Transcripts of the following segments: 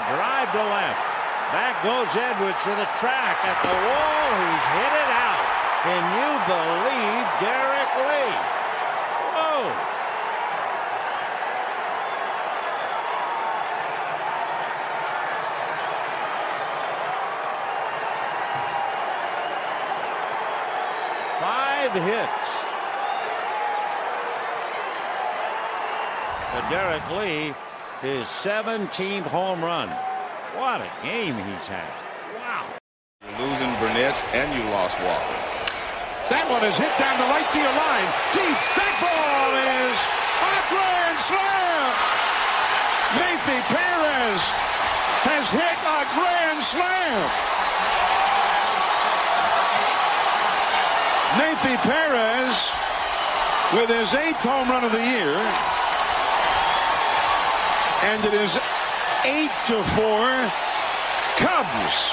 drive to left. Back goes Edwards to the track at the wall. He's hit it out. Can you believe Derrek Lee? Whoa. Five hits. To Derrek Lee, his 17th home run. What a game he's had. Wow. You're losing Burnett and you lost Walker. That one is hit down the right field line. Deep. That ball is a grand slam. Neifi Perez has hit a grand slam. Neifi Perez with his 8th home run of the year. And it is 8-4 Cubs.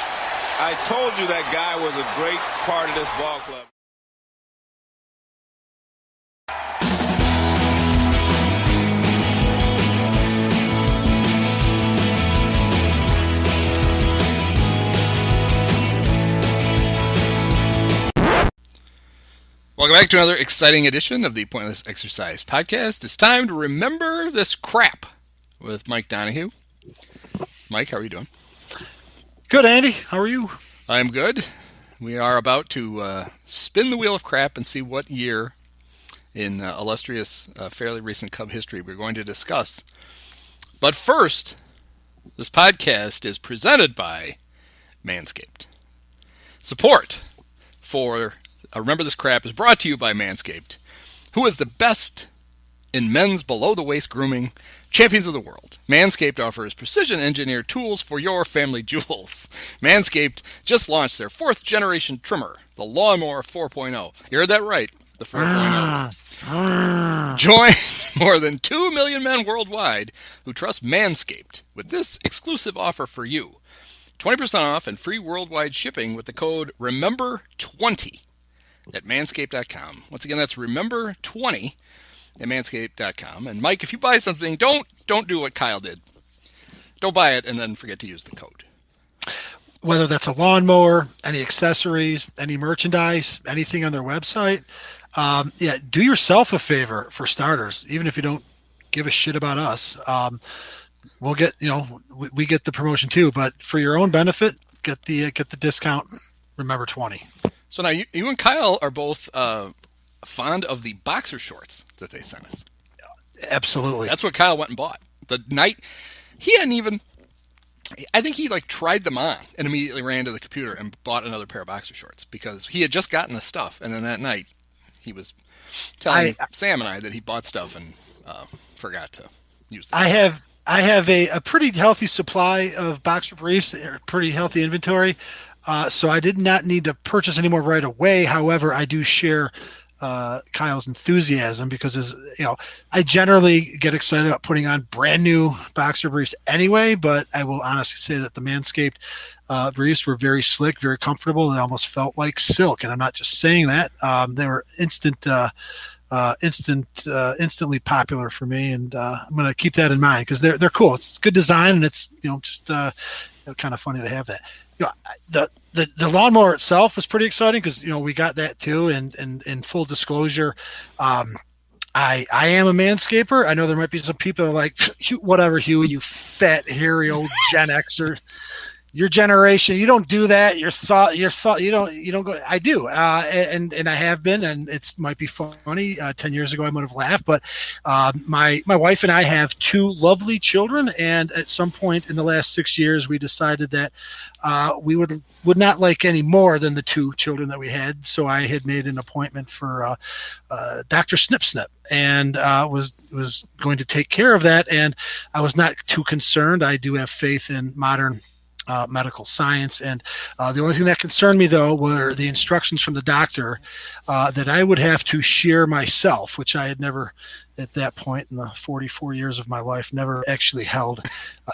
I told you that guy was a great part of this ball club. Welcome back to another exciting edition of the Pointless Exercise Podcast. It's time to remember this crap with Mike Donahue. Mike, how are you doing? Good, Andy. How are you? I'm good. We are about to spin the wheel of crap and see what year in illustrious, fairly recent Cub history we're going to discuss. But first, this podcast is presented by Manscaped. Support for Remember This Crap is brought to you by Manscaped, who is the best in men's below-the-waist grooming, champions of the world. Manscaped offers precision-engineered tools for your family jewels. Manscaped just launched their 4th-generation trimmer, the Lawnmower 4.0. You heard that right, the 4.0. Join more than 2 million men worldwide who trust Manscaped with this exclusive offer for you. 20% off and free worldwide shipping with the code REMEMBER20 at manscaped.com. Once again, that's REMEMBER20 at manscaped.com. And Mike, if you buy something, don't do what Kyle did. Don't buy it and then forget to use the code. Whether that's a lawnmower, any accessories, any merchandise, anything on their website, do yourself a favor for starters. Even if you don't give a shit about us, we'll get we get the promotion too. But for your own benefit, get the discount. Remember 20. So now you and Kyle are both fond of the boxer shorts that they sent us. Absolutely. That's what Kyle went and bought. The night he hadn't even, I think he tried them on and immediately ran to the computer and bought another pair of boxer shorts because he had just gotten the stuff. And then that night he was telling Sam and I that he bought stuff and forgot to use them. I have a pretty healthy supply of boxer briefs, pretty healthy inventory. So I did not need to purchase any more right away. However, I do share Kyle's enthusiasm because I generally get excited about putting on brand new boxer briefs anyway, but I will honestly say that the Manscaped briefs were very slick, very comfortable. They almost felt like silk, and I'm not just saying that. They were instantly popular for me, and I'm going to keep that in mind because they're cool. It's good design, and it's just kind of funny to have that. The lawnmower itself was pretty exciting because we got that too. And in full disclosure, I am a manscaper. I know there might be some people that are like, whatever, Huey, you fat hairy old Gen Xer. Your generation, you don't do that. You don't go. I do, and I have been, and it might be funny. 10 years ago, I might have laughed, but my wife and I have 2 lovely children, and at some point in the last 6 years, we decided that we would not like any more than the 2 children that we had. So I had made an appointment for Dr. Snip Snip, and was going to take care of that, and I was not too concerned. I do have faith in modern medical science, and the only thing that concerned me though were the instructions from the doctor that I would have to shear myself, which I had never at that point in the 44 years of my life never actually held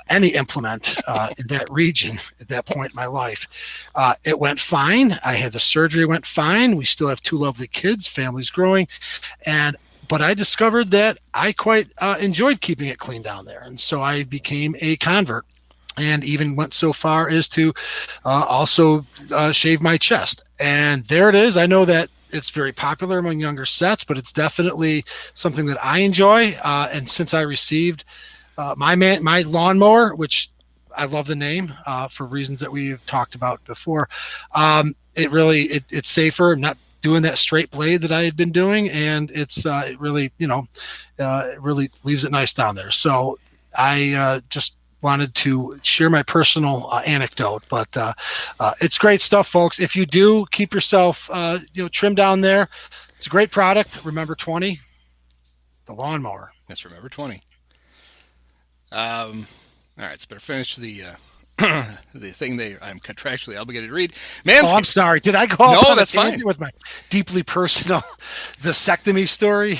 any implement in that region at that point in my life. It went fine. I had the surgery, went fine. We still have 2 lovely kids, family's growing, but I discovered that I quite enjoyed keeping it clean down there, and so I became a convert. and even went so far as to also shave my chest. And there it is. I know that it's very popular among younger sets, but it's definitely something that I enjoy. And since I received my lawnmower, which I love the name for reasons that we've talked about before, it's safer. I'm not doing that straight blade that I had been doing, and it really it really leaves it nice down there. So I just wanted to share my personal anecdote, but it's great stuff, folks. If you do keep yourself trim down there, it's a great product. Remember 20, the lawnmower. Yes, remember 20. All right, so better finish the the thing I'm contractually obligated to read. Manscaped. Oh, I'm sorry. Did I go off No, on that's a tangent fine. with my deeply personal vasectomy story?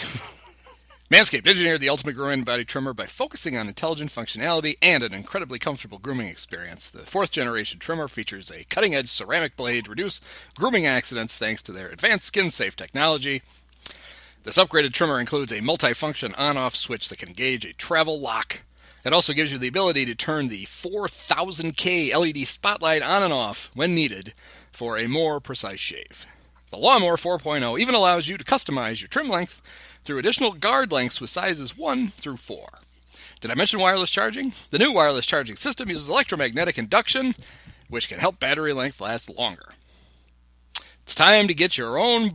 Manscaped engineered the ultimate groin body trimmer by focusing on intelligent functionality and an incredibly comfortable grooming experience. The 4th generation trimmer features a cutting-edge ceramic blade to reduce grooming accidents thanks to their advanced skin-safe technology. This upgraded trimmer includes a multi-function on-off switch that can engage a travel lock. It also gives you the ability to turn the 4000K LED spotlight on and off when needed for a more precise shave. The Lawnmower 4.0 even allows you to customize your trim length through additional guard lengths with sizes 1 through 4. Did I mention wireless charging? The new wireless charging system uses electromagnetic induction, which can help battery length last longer. It's time to get your own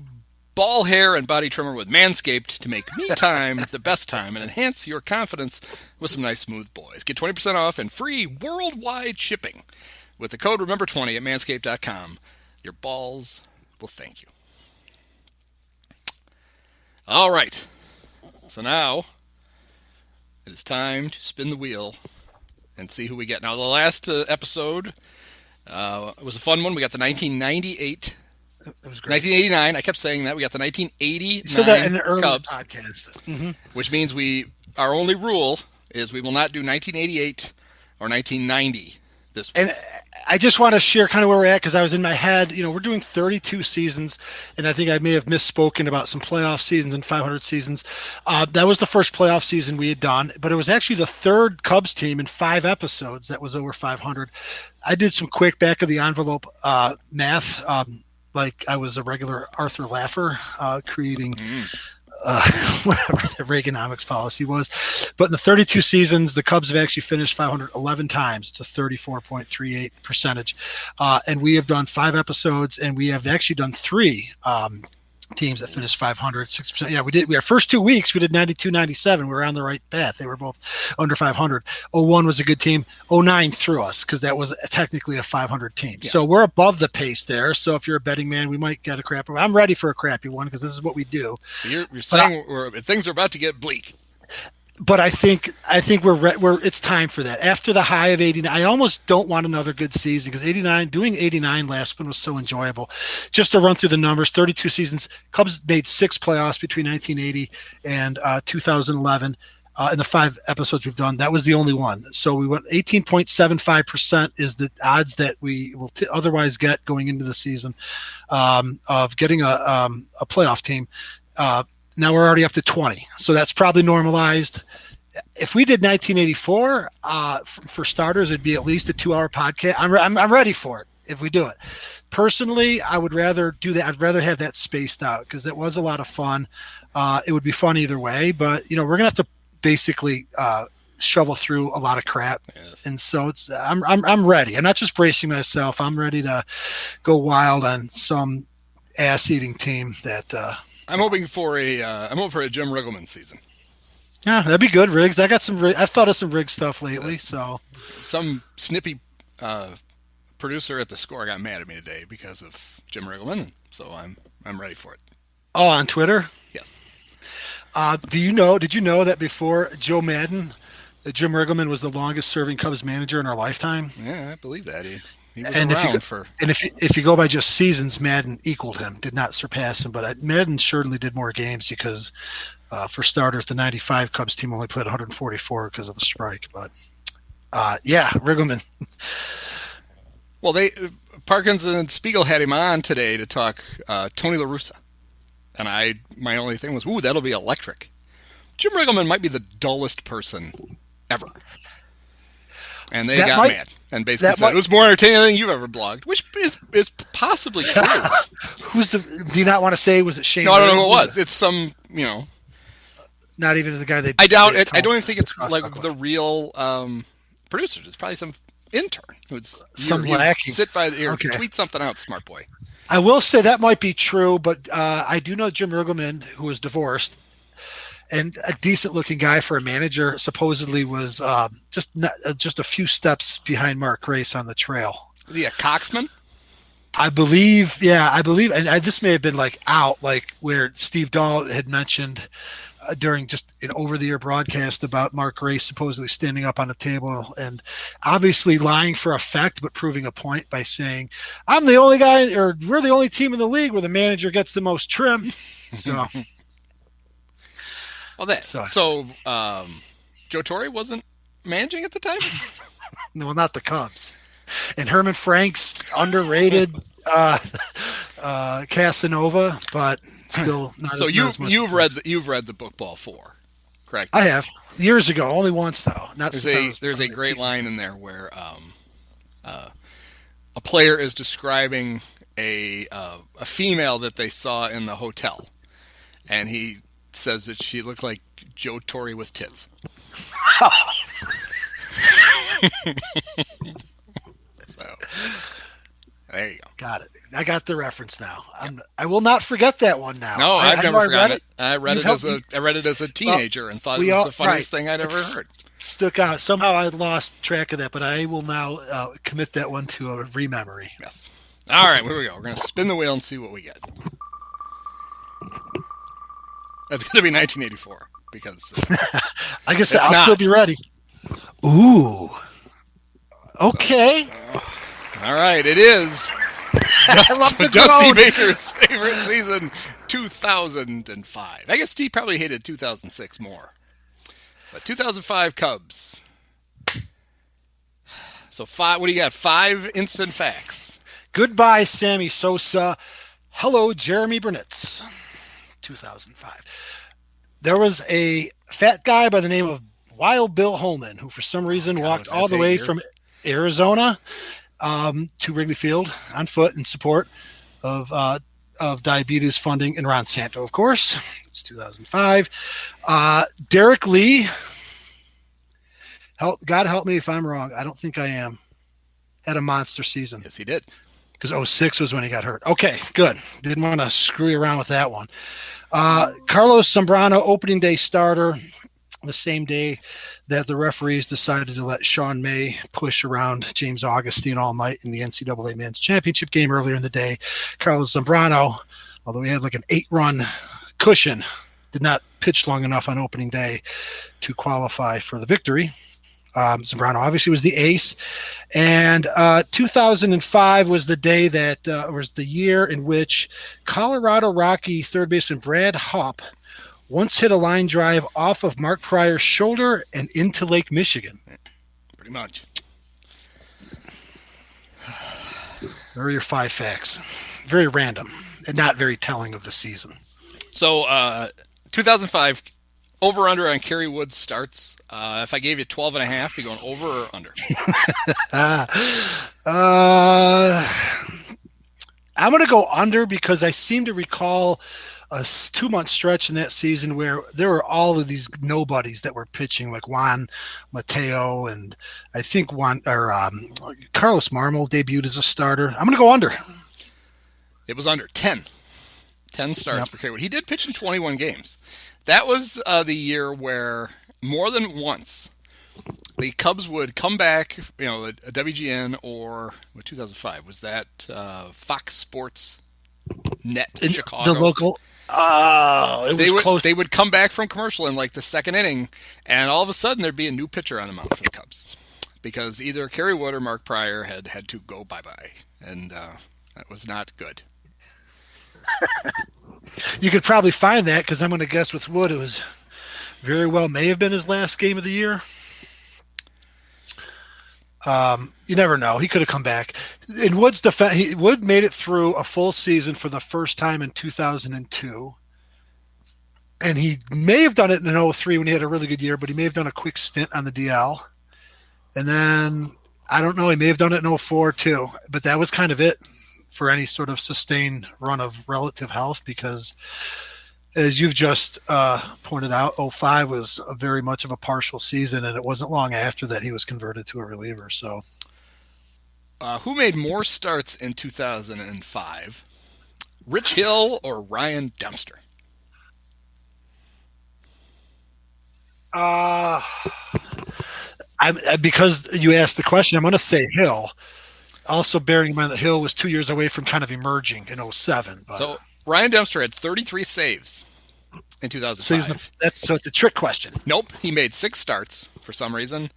ball hair and body trimmer with Manscaped to make me time the best time and enhance your confidence with some nice smooth boys. Get 20% off and free worldwide shipping with the code REMEMBER20 at manscaped.com. Your balls will thank you. All right, so now it is time to spin the wheel and see who we get. Now, the last episode was a fun one. We got the 1998. It was great. 1989. I kept saying that. We got the 1989 You said that in the early Cubs, podcast. Mm-hmm. which means our only rule is we will not do 1988 or 1990 this week. And I just want to share kind of where we're at because I was in my head. We're doing 32 seasons, and I think I may have misspoken about some playoff seasons and 500 seasons. That was the first playoff season we had done, but it was actually the third Cubs team in 5 episodes that was over 500. I did some quick back of the envelope math, like I was a regular Arthur Laffer, creating whatever the Reaganomics policy was. But in the 32 seasons, the Cubs have actually finished 511 times. It's a 34.38 percentage. And we have done 5 episodes, and we have actually done 3 teams that finished 500, 6%. Yeah, we did. Our first 2 weeks, we did 92, 97. We were on the right path. They were both under 500. 01 was a good team. 09 threw us because that was technically a 500 team. Yeah. So we're above the pace there. So if you're a betting man, we might get a crappy one. I'm ready for a crappy one because this is what we do. So you're saying things are about to get bleak. But I think we're it's time for that. After the high of 89, I almost don't want another good season because 89 last one was so enjoyable. Just to run through the numbers, 32 seasons, Cubs made 6 playoffs between 1980 and 2011. In the 5 episodes we've done, that was the only one. So we went 18.75% is the odds that we will otherwise get going into the season of getting a playoff team. Now we're already up to 20, so that's probably normalized. If we did 1984, for starters, it'd be at least a 2-hour podcast. I'm ready for it if we do it. Personally, I would rather do that. I'd rather have that spaced out because it was a lot of fun. It would be fun either way, but we're gonna have to basically shovel through a lot of crap. Yes. And so I'm ready. I'm not just bracing myself. I'm ready to go wild on some ass-eating team that. I'm hoping for a Jim Riggleman season. Yeah, that'd be good, Riggs. I've thought of some Riggs stuff lately. So some snippy producer at the Score got mad at me today because of Jim Riggleman, so I'm ready for it. Oh, on Twitter? Yes. Did you know that before Joe Madden, Jim Riggleman was the longest serving Cubs manager in our lifetime? Yeah, I believe that. He was and around if you go by just seasons, Madden equaled him, did not surpass him. But Madden certainly did more games because, for starters, the '95 Cubs team only played 144 because of the strike. But Riggleman. Well, Parkins and Spiegel had him on today to talk Tony La Russa, and my only thing was, that'll be electric. Jim Riggleman might be the dullest person ever. And they got mad and basically said it was more entertaining than you've ever blogged, which is possibly true. Do you not want to say, was it Shane? No, I don't know who it was. It's some, not even the guy they. I doubt it. I don't even think it's like the real producers. It's probably some intern who's sit by the ear, tweet something out, smart boy. I will say that might be true, but I do know Jim Riggleman, who was divorced and a decent-looking guy for a manager, supposedly was just a few steps behind Mark Grace on the trail. Was he a coxman? I believe, and this may have been out where Steve Dahl had mentioned during just an over-the-air broadcast about Mark Grace supposedly standing up on a table and obviously lying for effect, but proving a point by saying, "I'm the only guy, or we're the only team in the league where the manager gets the most trim." So, Joe Torre wasn't managing at the time? No, not the Cubs. And Herman Frank's underrated Casanova, but still not. So you've read the book Ball 4, correct? I have, years ago, only once though. There's a great line in there where a player is describing a female that they saw in the hotel, and he says that she looked like Joe Torre with tits. So there you go. Got it. I got the reference now. I will not forget that one now. No, I've never forgotten it. I read it as a teenager and thought it was the funniest thing I'd ever heard. Stuck out. Somehow I lost track of that, but I will now commit that one to a rememory. Yes. All right, here we go. We're going to spin the wheel and see what we get. That's going to be 1984 because like I said, I'll still be ready. Ooh. Okay. All right, it is Dusty Baker's favorite season, 2005. I guess he probably hated 2006 more. But 2005 Cubs. So what do you got? 5 instant facts. Goodbye, Sammy Sosa. Hello, Jeremy Burnitz. 2005. There was a fat guy by the name of Wild Bill Holman who for some reason walked all the way from Arizona to Wrigley Field on foot in support of diabetes funding and Ron Santo, of course. It's 2005. Derrek Lee, God help me if I'm wrong. I don't think I am. Had a monster season. Yes, he did. Because 2006 was when he got hurt. Okay, good. Didn't want to screw you around with that one. Carlos Zambrano, opening day starter, the same day that the referees decided to let Sean May push around James Augustine all night in the NCAA Men's Championship game earlier in the day. Carlos Zambrano, although he had like an 8-run cushion, did not pitch long enough on opening day to qualify for the victory. Zambrano obviously was the ace, and 2005 was the day that was the year in which Colorado Rocky third baseman Brad Hopp once hit a line drive off of Mark Pryor's shoulder and into Lake Michigan. Pretty much. There are your 5 facts. Very random and not very telling of the season. So 2005. Over-under on Kerry Wood starts. If I gave you 12.5, you going over or under? I'm going to go under because I seem to recall a 2-month stretch in that season where there were all of these nobodies that were pitching, like Juan Mateo, and I think Carlos Marmol debuted as a starter. I'm going to go under. It was under 10. 10 starts for Kerry Wood. He did pitch in 21 games. That was the year where more than once the Cubs would come back, a WGN or 2005 was that Fox Sports Net in Chicago. The local. It was close. They would come back from commercial in like the second inning, and all of a sudden there'd be a new pitcher on the mound for the Cubs because either Kerry Wood or Mark Pryor had to go bye-bye, and that was not good. You could probably find that because I'm going to guess with Wood it was very well may have been his last game of the year. You never know. He could have come back. In Wood's defense, Wood made it through a full season for the first time in 2002. And he may have done it in 2003 when he had a really good year, but he may have done a quick stint on the DL. And then, I don't know, he may have done it in 04 too, but that was kind of it for any sort of sustained run of relative health because, as you've just pointed out, 05 was very much of a partial season, and it wasn't long after that he was converted to a reliever. So, who made more starts in 2005, Rich Hill or Ryan Dempster? Because you asked the question, I'm going to say Hill. Also bearing in mind that Hill was 2 years away from kind of emerging in 07. But, so Ryan Dempster had 33 saves in 2005. So it's a trick question. Nope. He made 6 starts for some reason.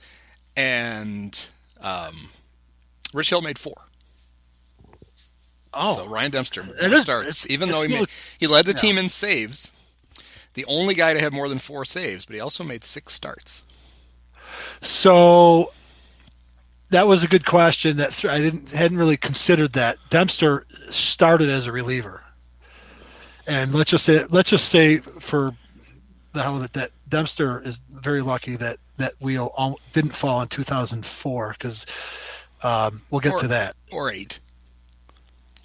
And Rich Hill made 4. Oh. So Ryan Dempster starts. Even though he led the team in saves. The only guy to have more than 4 saves, but he also made 6 starts. So that was a good question. That hadn't really considered that. Dempster started as a reliever, and let's just say for the hell of it that Dempster is very lucky that wheel didn't fall in 2004 because we'll get to that. Or 8,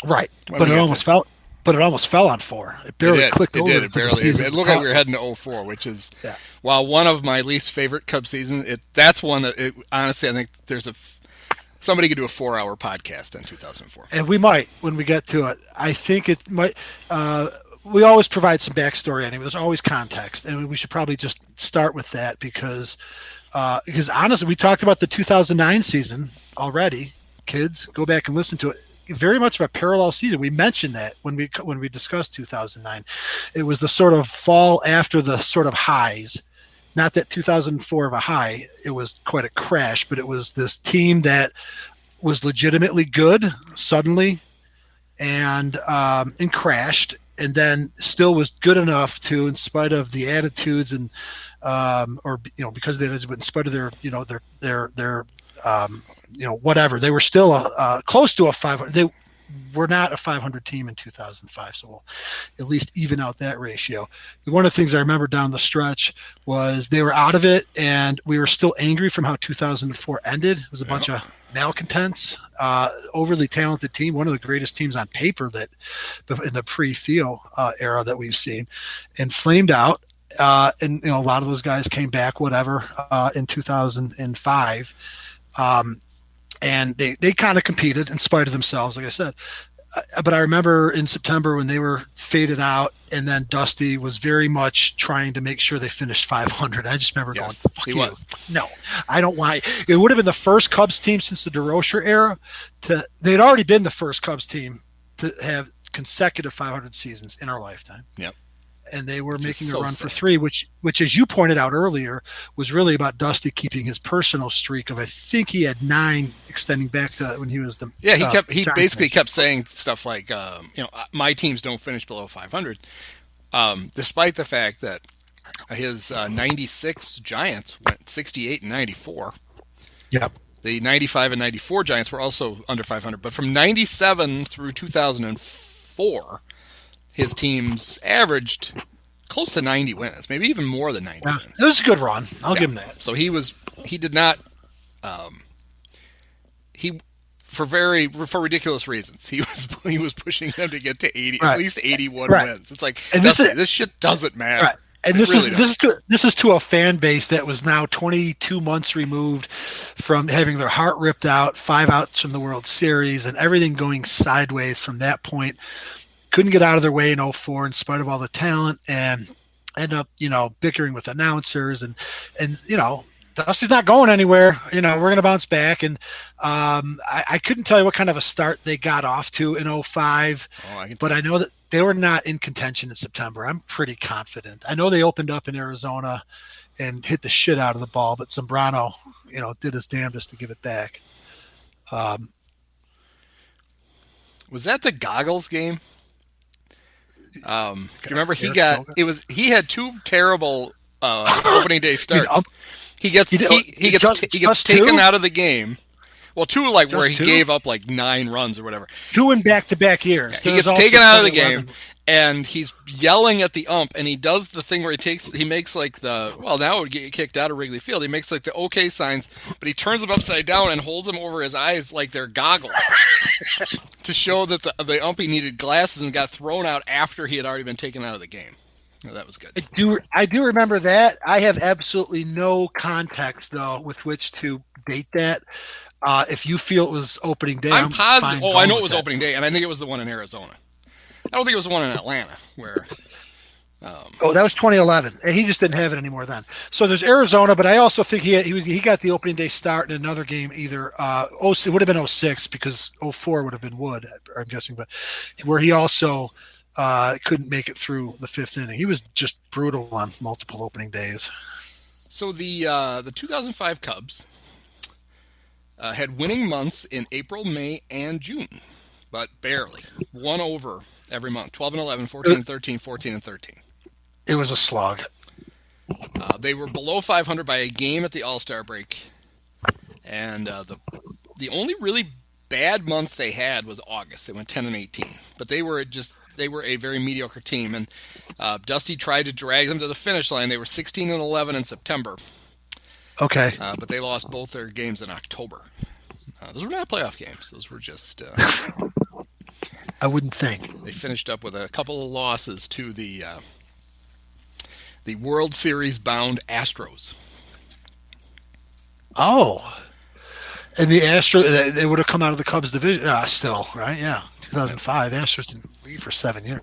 right? But it almost fell. But it almost fell on 4. It barely clicked over. It barely. It looked like we were heading to 04, which is, while one of my least favorite Cubs seasons, that's one that, honestly, I think somebody could do a 4-hour podcast in 2004. And we might, when we get to it. I think it might, we always provide some backstory anyway. There's always context. And we should probably just start with that because honestly, we talked about the 2009 season already. Kids, go back and listen to it. Very much of a parallel season. We mentioned that when we discussed 2009. It was the sort of fall after the sort of highs. Not that 2004 of a high. It was quite a crash, but it was this team that was legitimately good suddenly and crashed, and then still was good enough to, in spite of the attitudes and because they, in spite of their whatever, they were still close to a 500. They were not a 500 team in 2005, so we'll at least even out that ratio. One of the things I remember down the stretch was they were out of it, and we were still angry from how 2004 ended. It was a bunch of malcontents, overly talented team, one of the greatest teams on paper that in the pre-Theo era that we've seen, and flamed out. And a lot of those guys came back, in 2005. And they kind of competed in spite of themselves, like I said. But I remember in September when they were faded out, and then Dusty was very much trying to make sure they finished 500. I just remember going, fuck you. No, I don't want – it would have been the first Cubs team since the DeRocher era. They'd already been the first Cubs team to have consecutive 500 seasons in our lifetime. Yep. And they were making a run for 3, which, as you pointed out earlier, was really about Dusty keeping his personal streak of, I think he had 9 extending back to when he was the he basically kept saying stuff like my teams don't finish below 500, despite the fact that his 96 Giants went 68 and 94. Yep. The 95 and 94 Giants were also under 500, but from 97 through 2004. His teams averaged close to 90 wins, maybe even more than 90 wins. It was a good run. I'll give him that. So he did not, for ridiculous reasons, he was pushing them to get to 80, at least 81 wins. It's like, this shit doesn't matter. Right. And this is to a fan base that was now 22 months removed from having their heart ripped out, 5 outs from the World Series, and everything going sideways from that point. Couldn't get out of their way in 04 in spite of all the talent, and end up, bickering with announcers and Dusty's not going anywhere. We're going to bounce back. And I couldn't tell you what kind of a start they got off to in 05, but I know that they were not in contention in September. I'm pretty confident. I know they opened up in Arizona and hit the shit out of the ball, but Zambrano, did his damnedest to give it back. Was that the Goggles game? Do you remember he had 2 terrible opening day starts. He gets taken out of the game Well, two like Just where he two? gave up like 9 runs or whatever. 2 in back-to-back years. Yeah, he There was gets also taken out of the 2011. game, and he's yelling at the ump, and he does the thing where he makes like now it would get kicked out of Wrigley Field. He makes like the OK signs, but he turns them upside down and holds them over his eyes like they're goggles to show that the umpy needed glasses and got thrown out after he had already been taken out of the game. Oh, that was good. I do remember that. I have absolutely no context, though, with which to date that. If you feel it was opening day, I'm positive. fine Oh, I know going it was with opening day, and I think it was the one in Arizona. I don't think it was the one in Atlanta where. Oh, that was 2011. And he just didn't have it anymore then. So there's Arizona, but I also think he got the opening day start in another game either. It would have been 06 because 04 would have been Wood, I'm guessing, but where he also couldn't make it through the 5th inning. He was just brutal on multiple opening days. So the 2005 Cubs had winning months in April, May, and June, but barely. One over every month. 12 and 11, 14 and 13, 14 and 13. It was a slog. They were below 500 by a game at the All-Star break. And the only really bad month they had was August. They went 10 and 18. But they were a very mediocre team. And Dusty tried to drag them to the finish line. They were 16 and 11 in September. Okay. But they lost both their games in October. Those were not playoff games. Those were just... I wouldn't think. They finished up with a couple of losses to the World Series bound Astros. Oh. And the Astros, they would have come out of the Cubs division still, right? Yeah. 2005. Astros didn't lead for 7 years.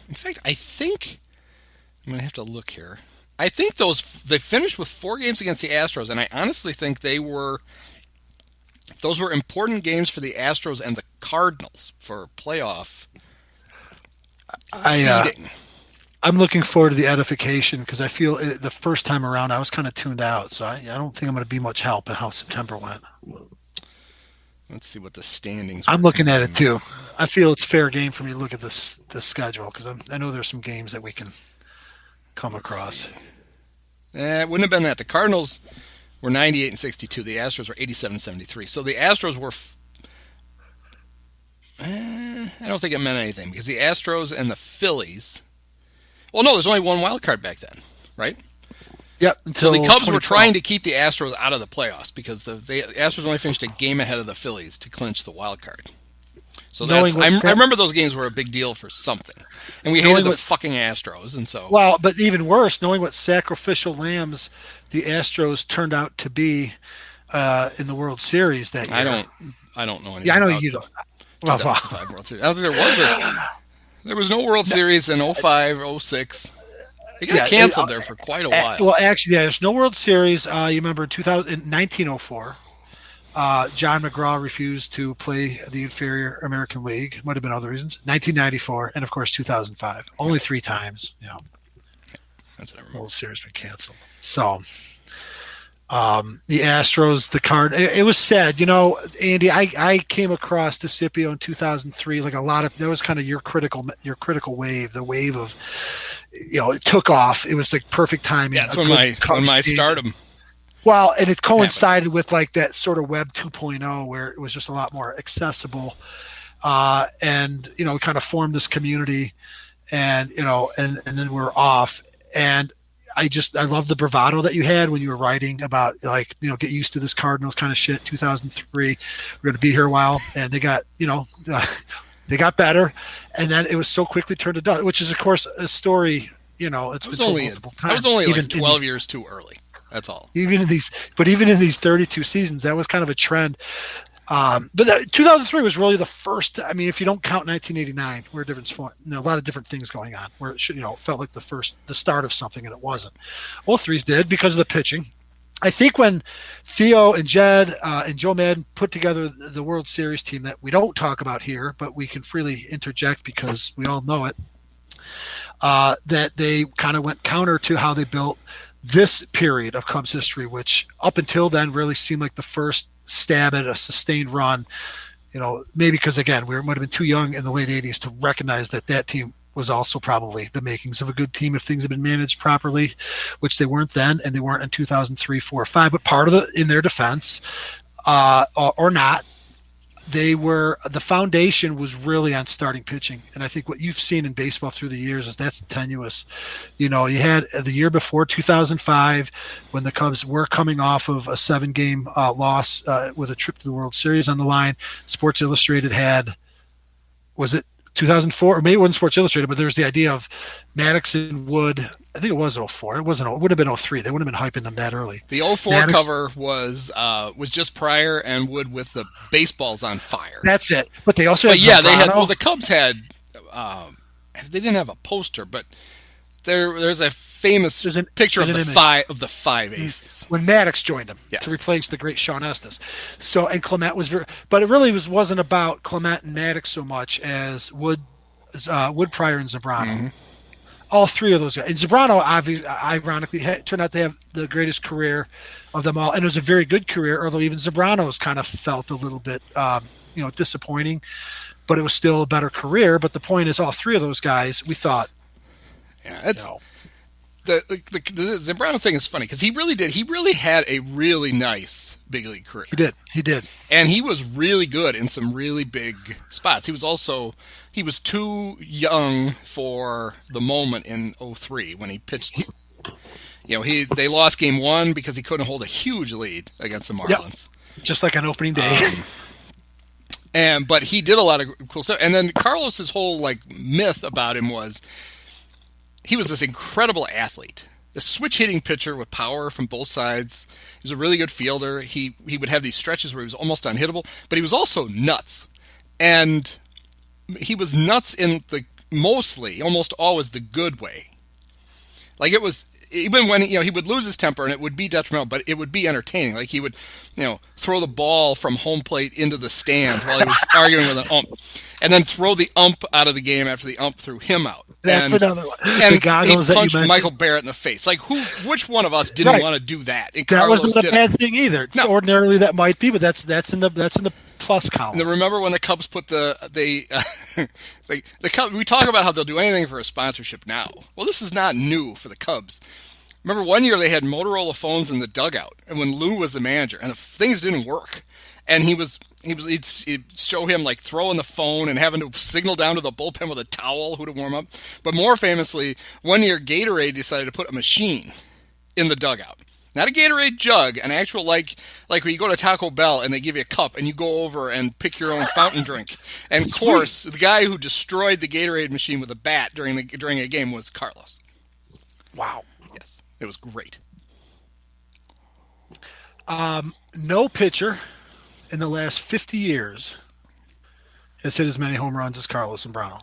In fact, I think... I'm going to have to look here. I think they finished with 4 games against the Astros, and I honestly think those were important games for the Astros and the Cardinals for playoff seeding. I'm looking forward to the edification because I feel the first time around I was kind of tuned out, so I don't think I'm going to be much help in how September went. Let's see what the standings I'm were. looking at it too. I feel it's fair game for me to look at the schedule because I know there's some games that we can come across. It wouldn't have been that. The Cardinals were 98 and 62. The Astros were 87 and 73. So the Astros were... I don't think it meant anything because the Astros and the Phillies... Well, no, there's only one wild card back then, right? Yep. So the Cubs were trying to keep the Astros out of the playoffs because the Astros only finished a game ahead of the Phillies to clinch the wild card. So I remember those games were a big deal for something. And we hated the fucking Astros, and so... Well, but even worse, knowing what sacrificial lambs the Astros turned out to be in the World Series that year. I don't know anything. Yeah, I know about you don't. 2005 World Series. I don't think there was no World Series in 05, 06. It got canceled there for quite a while. Well, actually, there's no World Series. You remember in 1904, John McGraw refused to play the inferior American League. Might have been other reasons. 1994, and of course 2005. Only 3 times. That's what I remember. World Series been canceled. So the Astros, the Card. It was sad, Andy. I came across DeCipio in 2003. Like a lot of that was kind of your critical wave, the wave of. It took off. It was like perfect timing. Yeah, that's when my stardom. Well, and it coincided with like that sort of Web 2.0 where it was just a lot more accessible, and we kind of formed this community, and and then we're off. And I love the bravado that you had when you were writing about get used to this Cardinals kind of shit. 2003, we're going to be here a while, and they got they got better, and then it was so quickly turned to dust, which is of course a story. It's been told multiple times. I was only like 12 years too early. That's all. Even in these 32 seasons, that was kind of a trend. But 2003 was really the first. I mean, if you don't count 1989, where a lot of different things going on, where it should, felt like the start of something, and it wasn't. All threes did because of the pitching. I think when Theo and Jed and Joe Madden put together the World Series team that we don't talk about here, but we can freely interject because we all know it, that they kind of went counter to how they built this period of Cubs history, which up until then really seemed like the first stab at a sustained run. Maybe because, again, we might have been too young in the late 80s to recognize that team was also probably the makings of a good team if things had been managed properly, which they weren't then, and they weren't in 2003, 4, 5. But part of in their defense, or not. The foundation was really on starting pitching. And I think what you've seen in baseball through the years is that's tenuous. You had the year before 2005 when the Cubs were coming off of a 7-game loss with a trip to the World Series on the line. Sports Illustrated had, was it 2004? Or maybe it wasn't Sports Illustrated, but there was the idea of Maddox and Wood. I think it was 04. It would have been 03. They wouldn't have been hyping them that early. The 04 Maddox, cover was just Pryor and Wood with the baseballs on fire. That's it. But they also had the Cubs had they didn't have a poster, but there's a famous picture of the five aces when Maddox joined them to replace the great Sean Estes. So, and Clement was but it really wasn't about Clement and Maddox so much as Wood, Pryor, and Zambrano. Mm-hmm. All three of those guys. And Zambrano, ironically, turned out to have the greatest career of them all. And it was a very good career, although even Zambrano's kind of felt a little bit, disappointing. But it was still a better career. But the point is, all three of those guys, we thought. Yeah, it's the Zambrano thing is funny because he really had a really nice big league career. He did. And he was really good in some really big spots. He was too young for the moment in 03 when he pitched. They lost game 1 because he couldn't hold a huge lead against the Marlins. Yep. Just like on opening day. But he did a lot of cool stuff. And then Carlos's whole myth about him was he was this incredible athlete. A switch hitting pitcher with power from both sides. He was a really good fielder. He would have these stretches where he was almost unhittable, but he was also nuts. And he was nuts in almost always the good way. It was, even when he would lose his temper and it would be detrimental, but it would be entertaining. He would throw the ball from home plate into the stands while he was arguing with an ump, and then throw the ump out of the game after the ump threw him out. That's another one. And he punched Michael Barrett in the face. Which one of us didn't want to do that? And that wasn't a bad thing either. No. Ordinarily that might be, but that's in the plus column. And remember when the Cubs put the Cubs? We talk about how they'll do anything for a sponsorship now. Well, this is not new for the Cubs. Remember one year they had Motorola phones in the dugout, and when Lou was the manager, and the things didn't work, and he'd show him throwing the phone and having to signal down to the bullpen with a towel who to warm up. But more famously, one year Gatorade decided to put a machine in the dugout. Not a Gatorade jug, an actual like when you go to Taco Bell and they give you a cup and you go over and pick your own fountain drink. And of course, the guy who destroyed the Gatorade machine with a bat during a game was Carlos. Wow. Yes, it was great. No pitcher in the last 50 years has hit as many home runs as Carlos Zambrano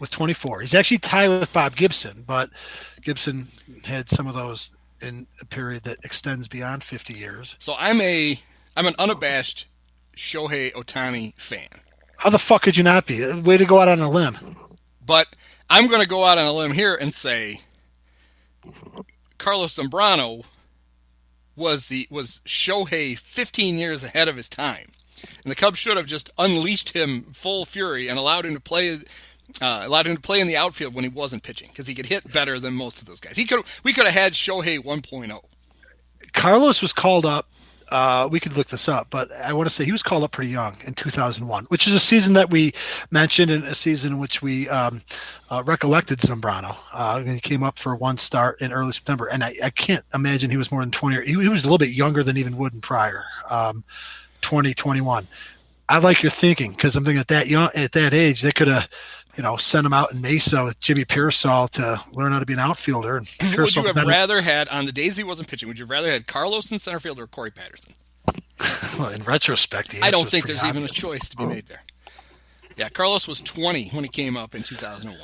with 24. He's actually tied with Bob Gibson, but Gibson had some of those in a period that extends beyond 50 years. So I'm an unabashed Shohei Ohtani fan. How the fuck could you not be? Way to go out on a limb. But I'm going to go out on a limb here and say Carlos Zambrano was Shohei 15 years ahead of his time. And the Cubs should have just unleashed him full fury and allowed him to play in the outfield when he wasn't pitching, because he could hit better than most of those guys. We could have had Shohei 1.0. Carlos was called up. We could look this up, but I want to say he was called up pretty young in 2001, which is a season that we mentioned and a season in which we recollected Zambrano. He came up for one start in early September, and I can't imagine he was more than 20. He was a little bit younger than even Wood and Pryor, 20, 21. I like your thinking, because I'm thinking at that age they could have sent him out in Mesa with Jimmy Pearsall to learn how to be an outfielder. And would you have rather had, on the days he wasn't pitching, would you have rather had Carlos in center field or Corey Patterson? Well, in retrospect, I don't think there's even a choice to be made there. Yeah, Carlos was 20 when he came up in 2001,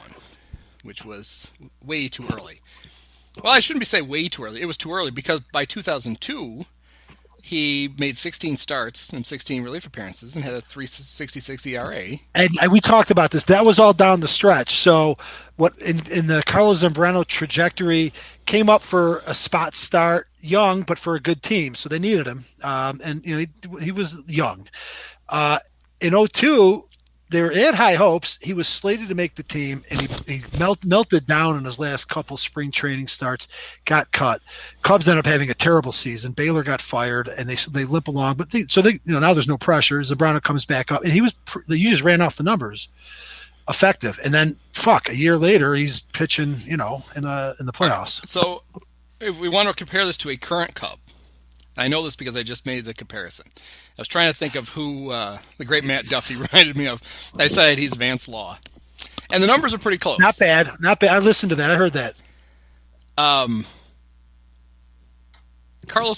which was way too early. Well, I shouldn't say way too early. It was too early because by 2002, he made 16 starts and 16 relief appearances and had a 3.66 ERA. And we talked about this. That was all down the stretch. So what in the Carlos Zambrano trajectory, came up for a spot start, young, but for a good team. So they needed him. And he was young. In 2002, they had high hopes. He was slated to make the team, and he melted down in his last couple spring training starts, got cut. Cubs ended up having a terrible season. Baylor got fired, and they limp along. But now there's no pressure. Zambrano comes back up, and you just ran off the numbers, effective. And then a year later, he's pitching, in the playoffs. So if we want to compare this to a current Cub, I know this because I just made the comparison. I was trying to think of who the great Matt Duffy reminded me of. I said he's Vance Law. And the numbers are pretty close. Not bad. I listened to that. I heard that. Carlos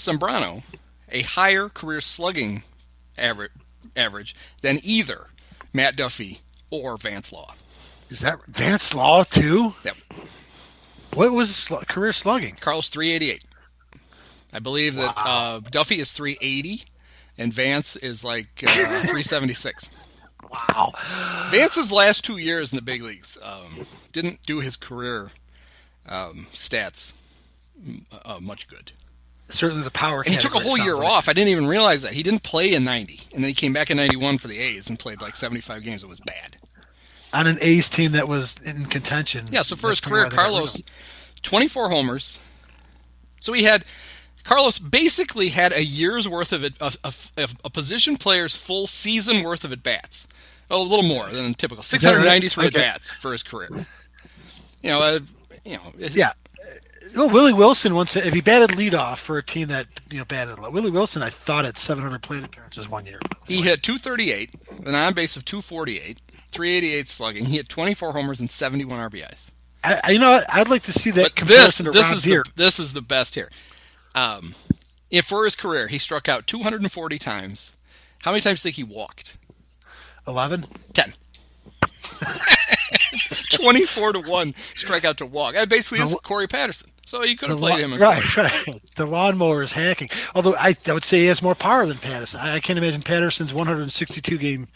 Zambrano, a higher career slugging average than either Matt Duffy or Vance Law. Is that Vance Law too? Yep. What was career slugging? Carlos 388. I believe that Duffy is 380 and Vance is like 376. Wow. Vance's last 2 years in the big leagues didn't do his career stats much good. Certainly the power. And he took a whole year off. I didn't even realize that. He didn't play in 90. And then he came back in 91 for the A's and played like 75 games. It was bad. On an A's team that was in contention. Yeah, so for his career, Carlos, 24 homers. So Carlos basically had a year's worth of a position player's full season worth of at-bats. A little more than typical. 693 at-bats for his career. Yeah. Well, Willie Wilson if he batted leadoff for a team that batted low. Willie Wilson, I thought, had 700 plate appearances 1 year. He hit 238, an on base of 248, 388 slugging. He hit 24 homers and 71 RBIs. I'd like to see that comparison to Rob Deere. This is the best here. If for his career he struck out 240 times, how many times do you think he walked? 11? 10. 24-1 strikeout to walk. That basically is Corey Patterson. So you could have played him. Right. The lawnmower is hacking. Although I would say he has more power than Patterson. I can't imagine Patterson's 162 game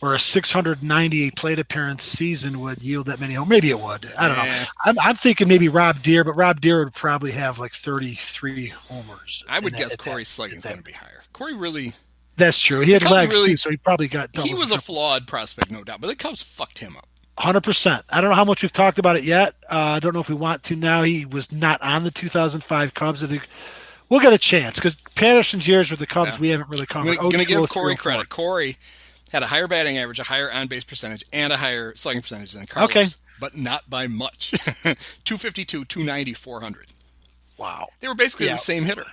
or a 698 plate appearance season would yield that many home. Maybe it would. I don't know. I'm thinking maybe Rob Deere, but Rob Deere would probably have like 33 homers. I would guess Corey's slugging is going to be higher. Corey really. That's true. He had legs too, so he probably got. He was a flawed prospect, no doubt, but the Cubs fucked him up. 100%. I don't know how much we've talked about it yet. I don't know if we want to now. He was not on the 2005 Cubs. I think we'll get a chance because Patterson's years with the Cubs we haven't really covered. I'm going to give Corey credit. Corey had a higher batting average, a higher on-base percentage, and a higher slugging percentage than Carlos, but not by much. 252, 290, 400. Wow. They were basically the same hitter.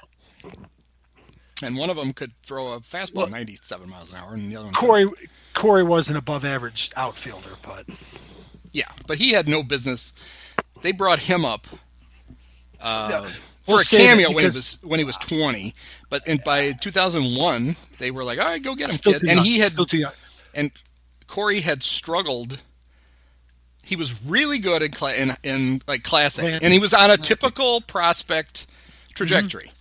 And one of them could throw a fastball 97 miles an hour, and the other one Corey was an above-average outfielder, but but he had no business. They brought him up for a cameo when he was 20, but by 2001 they were like, "All right, go get him, kid." And he had and Corey had struggled. He was really good in classic, and he was on a typical prospect trajectory. Mm-hmm.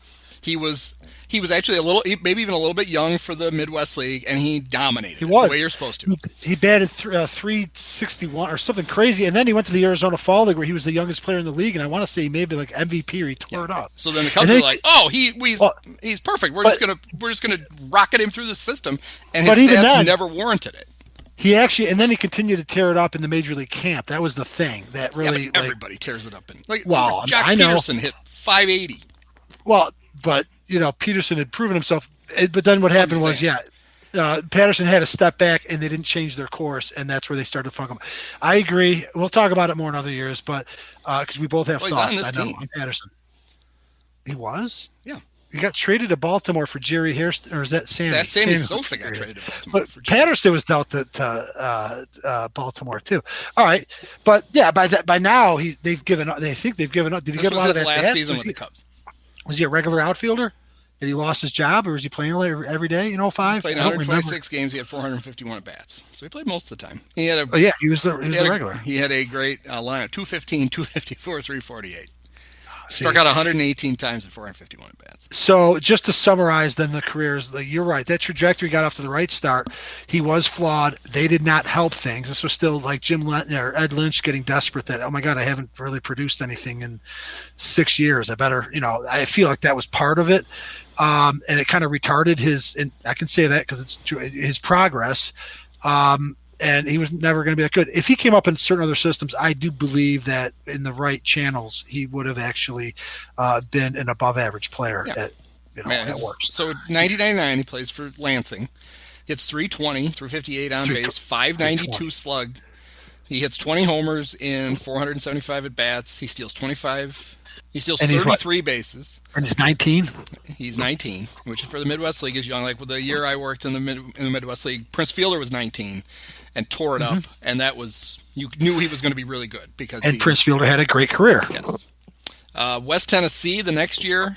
He was actually maybe even a little bit young for the Midwest League, and he dominated the way you're supposed to. He batted 361 or something crazy, and then he went to the Arizona Fall League where he was the youngest player in the league, and I want to say maybe like MVP or he tore it up. So then the Cubs were like, "Oh, he's perfect. We're just gonna rocket him through the system," and his stats never warranted it. He actually, and then he continued to tear it up in the major league camp. That was the thing that really everybody tears it up in. Jack I know. Peterson hit 580. Well, but Peterson had proven himself. But then what happened was, Patterson had to step back, and they didn't change their course, and that's where they started to funk him. I agree. We'll talk about it more in other years, but because we both have thoughts. He's on this team. On Patterson. He was? Yeah. He got traded to Baltimore for Jerry Hairston, or is that Sammy? That's Sammy Sosa got traded to Baltimore. But Patterson was dealt to Baltimore too. All right, but by now they've given up. They think they've given up. Did he get a lot of that? Last season with the Cubs. Was he a regular outfielder? Did he lost his job, or was he playing every day? 05? He played 126 games. He had 451 at bats, so he played most of the time. He had he was the regular. He had a great lineup: 215, 254, 348. Struck out 118 times at 451 at bats. So just to summarize, then the careers, you're right. That trajectory got off to the right start. He was flawed. They did not help things. This was still like Ed Lynch getting desperate that, oh my God, I haven't really produced anything in 6 years. I better, I feel like that was part of it. And it kind of retarded and I can say that because it's true, his progress. And and he was never going to be that good. If he came up in certain other systems, I do believe that in the right channels, he would have actually been an above-average player at worst. So 90-99, he plays for Lansing. Hits 320, 358 on base, 592 slug. He hits 20 homers in 475 at-bats. He steals 25. He steals 33 bases. And he's 19? He's 19, which for the Midwest League is young. Like with the year I worked in the Midwest League, Prince Fielder was 19 and tore it up. And that was, you knew he was going to be really good. Prince Fielder had a great career. Yes. West Tennessee the next year.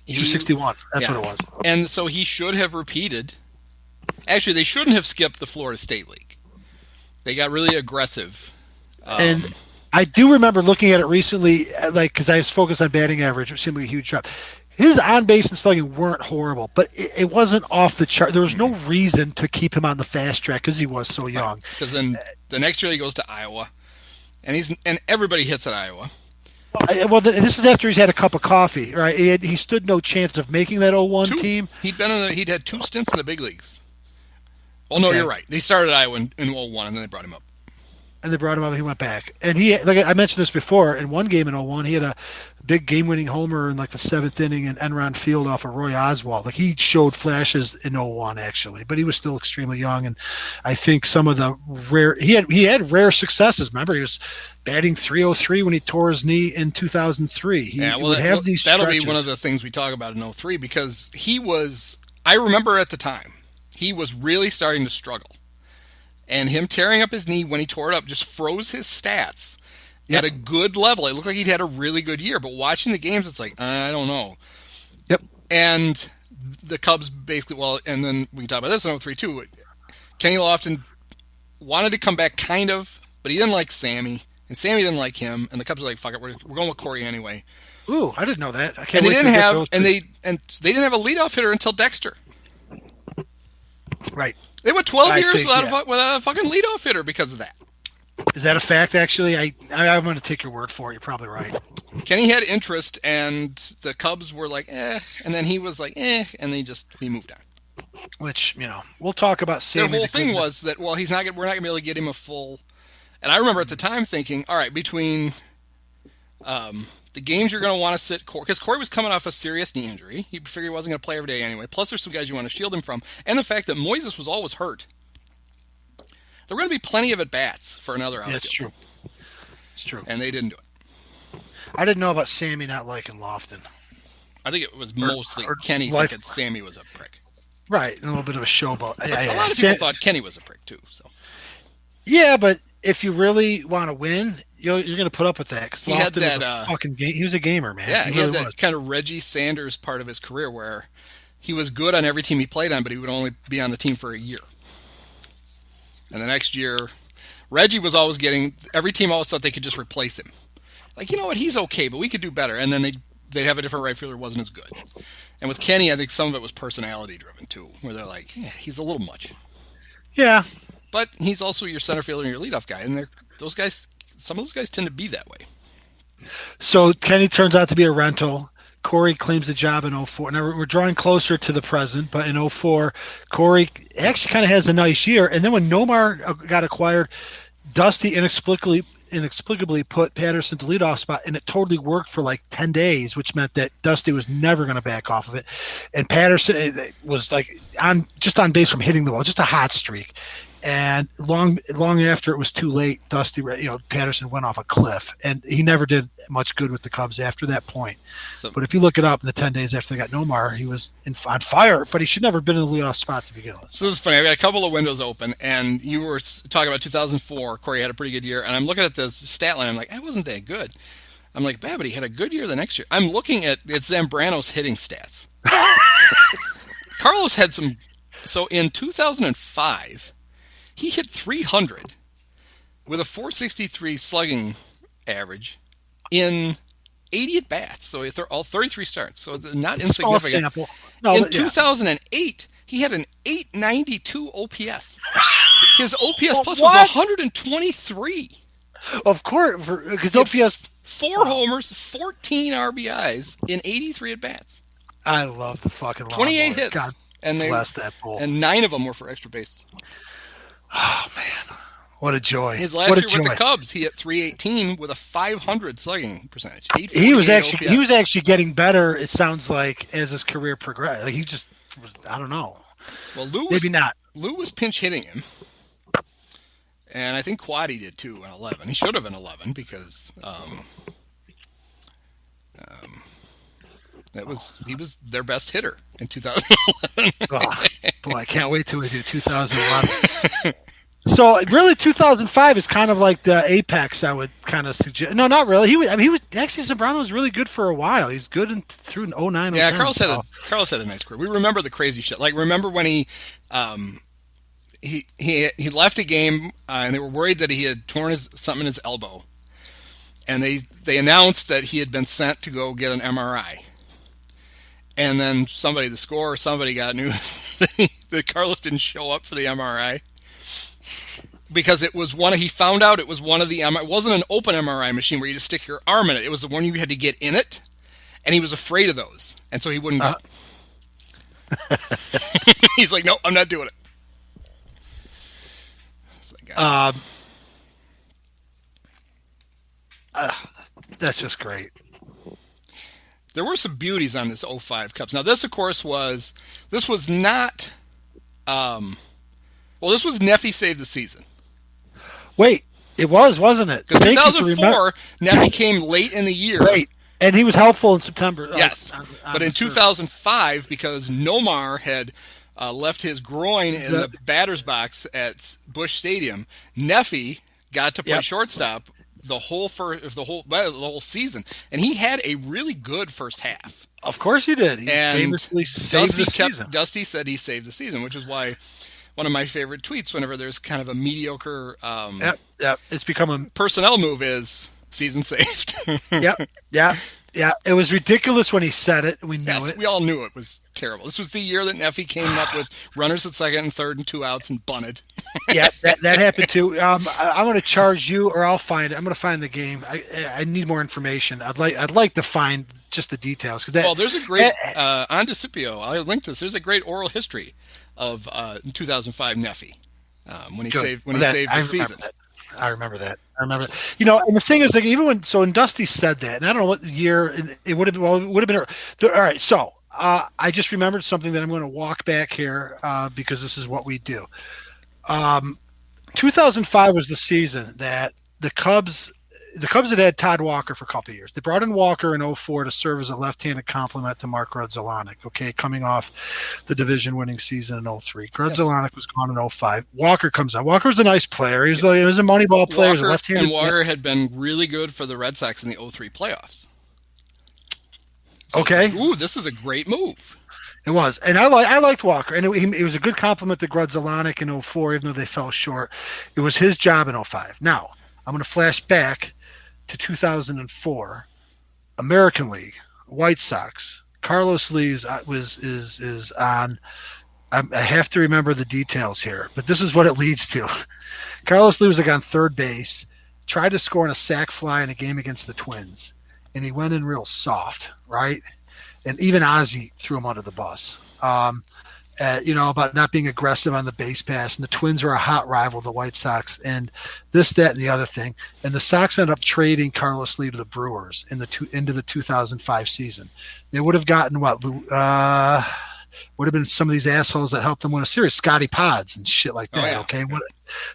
He was 61. That's what it was. And so he should have repeated. Actually, they shouldn't have skipped the Florida State League. They got really aggressive. And I do remember looking at it recently, because I was focused on batting average, which seemed like a huge drop. His on-base and slugging weren't horrible, but it wasn't off the chart. There was no reason to keep him on the fast track because he was so young. Because then the next year he goes to Iowa, and everybody hits at Iowa. Well, this is after he's had a cup of coffee, right? He stood no chance of making that 0-1 team. He'd had 2 stints in the big leagues. Well, no, You're right. They started Iowa in 0-1, and then they brought him up. And they brought him up, and he went back. And like I mentioned this before, in one game in 0-1, he had a big game-winning homer in like the 7th inning in Enron Field off of Roy Oswald. Like he showed flashes in 0-1 actually, but he was still extremely young. And I think some of the he had rare successes. Remember, he was batting .303 when he tore his knee in 2003. That'll be one of the things we talk about in 2003 because I remember at the time, he was really starting to struggle. And him tearing up his knee when he tore it up just froze his stats at a good level. It looked like he'd had a really good year. But watching the games, it's like, I don't know. Yep. And the Cubs basically, and then we can talk about this in 2003 too. Kenny Lofton wanted to come back kind of, but he didn't like Sammy. And Sammy didn't like him. And the Cubs were like, fuck it, we're going with Corey anyway. Ooh, I didn't know that. They didn't have a leadoff hitter until Dexter. Right. They went 12 years without a fucking leadoff hitter because of that. Is that a fact, actually? I'm going to take your word for it. You're probably right. Kenny had interest, and the Cubs were like, and then he was like, and we moved on. Which, we'll talk about Sammy. Their whole thing was that, we're not going to be able to get him a full... And I remember at the time thinking, all right, between the games you're going to want to sit Corey, because Corey was coming off a serious knee injury. He figured he wasn't going to play every day anyway. Plus, there's some guys you want to shield him from. And the fact that Moises was always hurt. There were going to be plenty of at-bats for another outfield. That's true. It's true. And they didn't do it. I didn't know about Sammy not liking Lofton. I think it was mostly Kenny thinking Sammy was a prick. Right, and a little bit of a showboat. A lot of people thought Kenny was a prick, too. So. Yeah, but if you really want to win... You're going to put up with that because Lofton was a fucking game. He was a gamer, man. Yeah, he had that kind of Reggie Sanders part of his career where he was good on every team he played on, but he would only be on the team for a year. And the next year, Reggie was always every team always thought they could just replace him. Like, you know what, he's okay, but we could do better. And then they'd have a different right fielder who wasn't as good. And with Kenny, I think some of it was personality driven too, where they're like, he's a little much. Yeah. But he's also your center fielder and your leadoff guy, and those guys. Some of those guys tend to be that way. So Kenny turns out to be a rental. Corey claims the job in 2004. Now we're drawing closer to the present, but in 2004, Corey actually kind of has a nice year. And then when Nomar got acquired, Dusty inexplicably put Patterson to leadoff spot, and it totally worked for like 10 days, which meant that Dusty was never going to back off of it. And Patterson was like on base from hitting the ball, just a hot streak. And long after it was too late, Patterson went off a cliff, and he never did much good with the Cubs after that point. But if you look it up, in the 10 days after they got Nomar, he was on fire, but he should never have been in the leadoff spot to begin with. So this is funny. I've got a couple of windows open, and you were talking about 2004. Corey had a pretty good year, and I'm looking at this stat line. I'm like, I wasn't that good. I'm like, but he had a good year the next year. I'm looking at Zambrano's hitting stats. Carlos had some. So in 2005. He hit 300 with a 463 slugging average in 80 at-bats. So all 33 starts. So not insignificant. Sample. In 2008, he had an 892 OPS. His OPS plus was 123. Of course, because OPS... 4 homers, 14 RBIs in 83 at-bats. I love the fucking 28 hits. God bless that bull. And 9 of them were for extra bases. Oh man, what a joy! His last what a year joy. with the Cubs, he hit .318 with a .500 slugging percentage. He was 848 actually getting better. It sounds like as his career progressed. Like he just, I don't know. Well, Maybe not. Lou was pinch hitting him, and I think Quaddy did too in 11. He should have in 11 because he was their best hitter in 2011. Oh, boy, I can't wait till we do 2011. So really, 2005 is kind of like the apex. I would kind of suggest. No, not really. He was actually Zambrano was really good for a while. He's good through 09. Yeah, 10, Carlos had a nice career. We remember the crazy shit. Like remember when he left a game and they were worried that he had torn something in his elbow, and they announced that he had been sent to go get an MRI. And then the scorer got news that Carlos didn't show up for the MRI. Because he found out it was one of the, it wasn't an open MRI machine where you just stick your arm in it. It was the one you had to get in it. And he was afraid of those. And so he wouldn't go. He's like, no, I'm not doing it. That's just great. There were some beauties on this 05 Cubs. Now this, of course, was not, this was Neifi saved the season. Wait, it wasn't it? Because 2004, Neifi came late in the year. Late. And he was helpful in September. Yes. But in 2005, because Nomar had left his groin in the batter's box at Busch Stadium, Neifi got to play shortstop the whole season. And he had a really good first half. Of course he did. He famously saved the season. Dusty said he saved the season, which is why one of my favorite tweets whenever there's kind of a mediocre it's become a personnel move is season saved. Yeah. It was ridiculous when he said it. We knew it. We all knew it was terrible. This was the year that Neifi came up with runners at second and third and 2 outs and bunted. Yeah, that happened too. I'm going to charge you, or I'll find it. I'm going to find the game. I need more information. I'd like to find just the details there's a great on Decipio. I'll link this. There's a great oral history of 2005 Neifi when he saved the season. I remember that. And the thing is, like, when Dusty said that, and I don't know what year it would have been. Well, it would have been. All right, so I just remembered something that I'm going to walk back here because this is what we do. 2005 was the season that the Cubs had Todd Walker for a couple of years. They brought in Walker in 04 to serve as a left-handed complement to Mark Grudzielanek, coming off the division-winning season in 03. Grudzielanek was gone in 05. Walker comes on. Walker was a nice player. He was a Moneyball player. He was a left-handed Walker had been really good for the Red Sox in the 03 playoffs. So okay. Like, this is a great move. It was, and I liked Walker, and it was a good compliment to Grudzielanek in 04, even though they fell short. It was his job in 05. Now, I'm going to flash back to 2004, American League, White Sox. Carlos Lee is on. I have to remember the details here, but this is what it leads to. Carlos Lee was on third base, tried to score on a sac fly in a game against the Twins, and he went in real soft, right? And even Ozzie threw him under the bus. About not being aggressive on the base pass. And the Twins are a hot rival, the White Sox, and this, that, and the other thing. And the Sox ended up trading Carlos Lee to the Brewers into the 2005 season. They would have gotten would have been some of these assholes that helped them win a series, Scotty Pods and shit like that. Okay,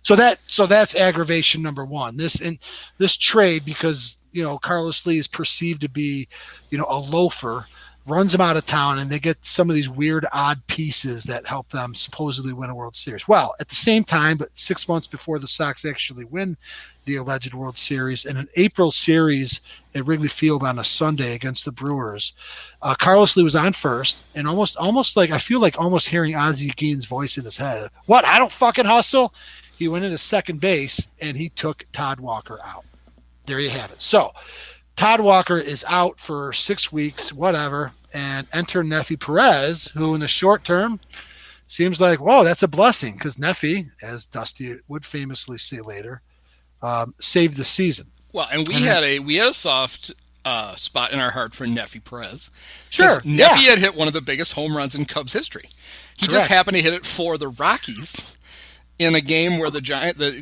so that's aggravation number one. This trade, because Carlos Lee is perceived to be a loafer, runs them out of town, and they get some of these weird, odd pieces that help them supposedly win a World Series. Well, at the same time, but 6 months before the Sox actually win the alleged World Series, in an April series at Wrigley Field on a Sunday against the Brewers, Carlos Lee was on first, and almost like I feel like almost hearing Ozzie Guillen's voice in his head. What? I don't fucking hustle. He went into second base, and he took Todd Walker out. There you have it. So Todd Walker is out for 6 weeks, whatever, and enter Neifi Perez, who in the short term seems like, whoa, that's a blessing, because Neifi, as Dusty would famously say later, saved the season. Well, and we had a soft spot in our heart for Neifi Perez. Sure, Neifi had hit one of the biggest home runs in Cubs history. He Correct. just happened to hit it for the Rockies in a game where the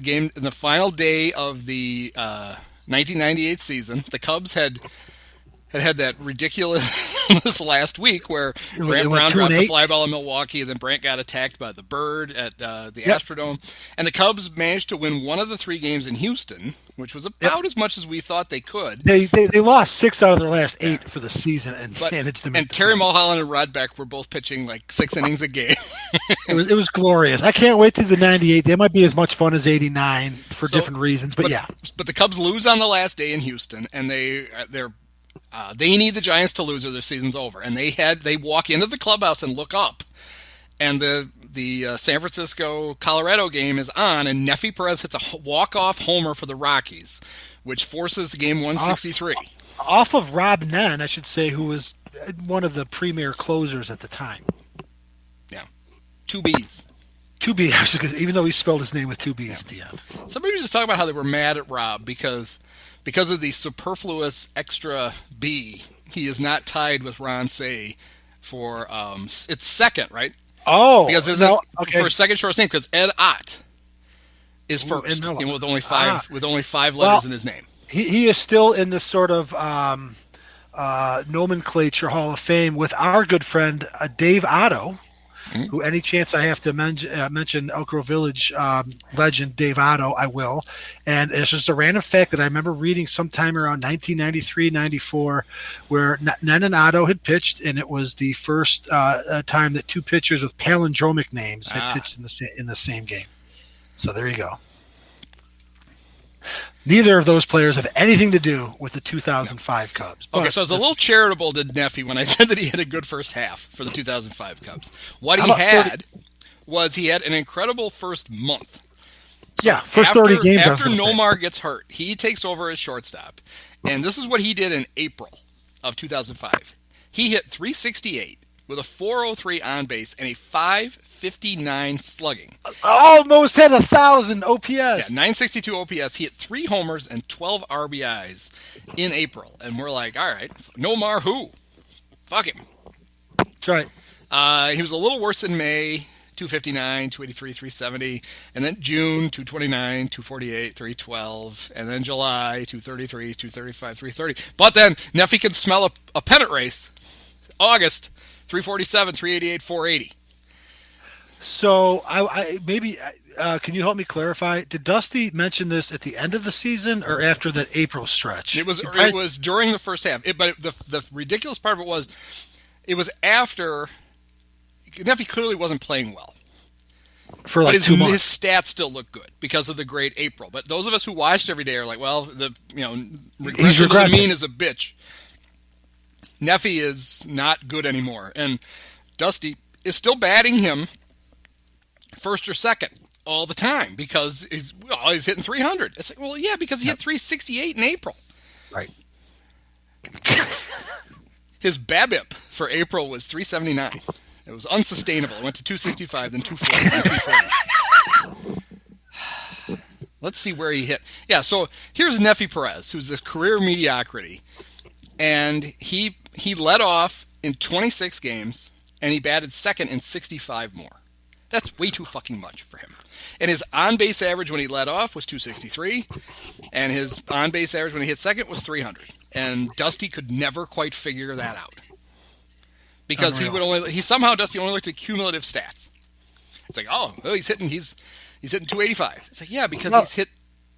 game in the final day of the 1998 season, the Cubs had that ridiculous last week where Brant Brown dropped the fly ball in Milwaukee, and then Brant got attacked by the bird at the Astrodome. And the Cubs managed to win one of the 3 games in Houston, which was about as much as we thought they could. They lost 6 out of their last 8 for the season, and Terry Mulholland and Rod Beck were both pitching like 6 innings a game. It was glorious. I can't wait to the 98. They might be as much fun as 89 for different reasons, but yeah. But the Cubs lose on the last day in Houston, and they need the Giants to lose or their season's over. And they walk into the clubhouse and look up, and the San Francisco-Colorado game is on, and Neifi Perez hits a walk-off homer for the Rockies, which forces game 163. Off of Rob Nen, I should say, who was one of the premier closers at the time. Yeah. 2 Bs. 2 Bs, even though he spelled his name with 2 Bs at the end. Somebody was just talking about how they were mad at Rob because of the superfluous extra B, he is not tied with Ron Say for it's second, right? Oh, because for a second short name, because Ed Ott is first, with only 5 letters in his name. He is still in the sort of nomenclature Hall of Fame with our good friend Dave Otto. Mm-hmm. Who, any chance I have to mention Elk Grove Village legend Dave Otto, I will. And it's just a random fact that I remember reading sometime around 1993-94 where Nen and Otto had pitched, and it was the first time that 2 pitchers with palindromic names had pitched in the same game. So there you go. Neither of those players have anything to do with the 2005 Cubs. Okay, so I was a little charitable to Neifi when I said that he had a good first half for the 2005 Cubs. What he had was he had an incredible first month. So first 30 games. After Nomar gets hurt, he takes over as shortstop. And this is what he did in April of 2005. He hit .368 with a .403 on base and a .559 slugging. Almost had 1,000 OPS. Yeah, .962 OPS. He hit 3 homers and 12 RBIs in April. And we're like, all right, Nomar who? Fuck him. That's right. He was a little worse in May, 259, 283, 370. And then June, 229, 248, 312. And then July, 233, 235, 330. But then Neifi can smell a pennant race. August, 347, 388, 480. So I maybe can you help me clarify? Did Dusty mention this at the end of the season or after that April stretch? It was during the first half. But the ridiculous part of it was after. Neifi clearly wasn't playing well. For like 2 months. His stats still look good because of the great April. But those of us who watched every day are like, well, regression to the mean is a bitch. Neifi is not good anymore, and Dusty is still batting him first or second all the time because he's hitting 300. It's like, well, yeah, because he hit 368 in April. Right. His BABIP for April was 379. It was unsustainable. It went to 265, then 240, then 240. Let's see where he hit. Yeah, so here's Neifi Perez, who's this career mediocrity, and he led off in 26 games, and he batted second in 65 more. That's way too fucking much for him. And his on-base average when he led off was 263, and his on-base average when he hit second was 300. And Dusty could never quite figure that out. Because Dusty only looked at cumulative stats. It's like, he's hitting 285. It's like, yeah, because he's hit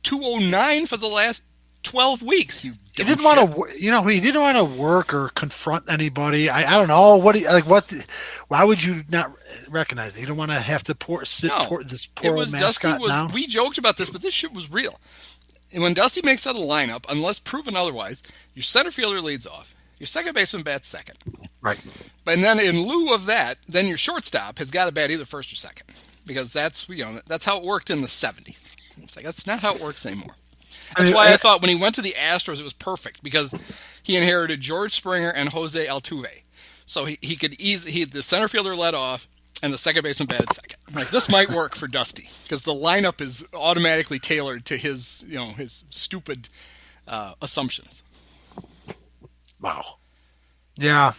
209 for the last 12 weeks. He didn't want to work or confront anybody. I don't know why would you not recognize it? You don't want to have to this poor old mascot now. We joked about this, but this shit was real. And when Dusty makes out a lineup, unless proven otherwise, your center fielder leads off, your second baseman bats second. Right. And then in lieu of that, then your shortstop has got to bat either first or second, because that's how it worked in the 70s. It's like that's not how it works anymore. That's why I thought when he went to the Astros, it was perfect because he inherited George Springer and Jose Altuve. So he could the center fielder led off and the second baseman batted second. Like, this might work for Dusty because the lineup is automatically tailored to his stupid assumptions. Wow. Yeah.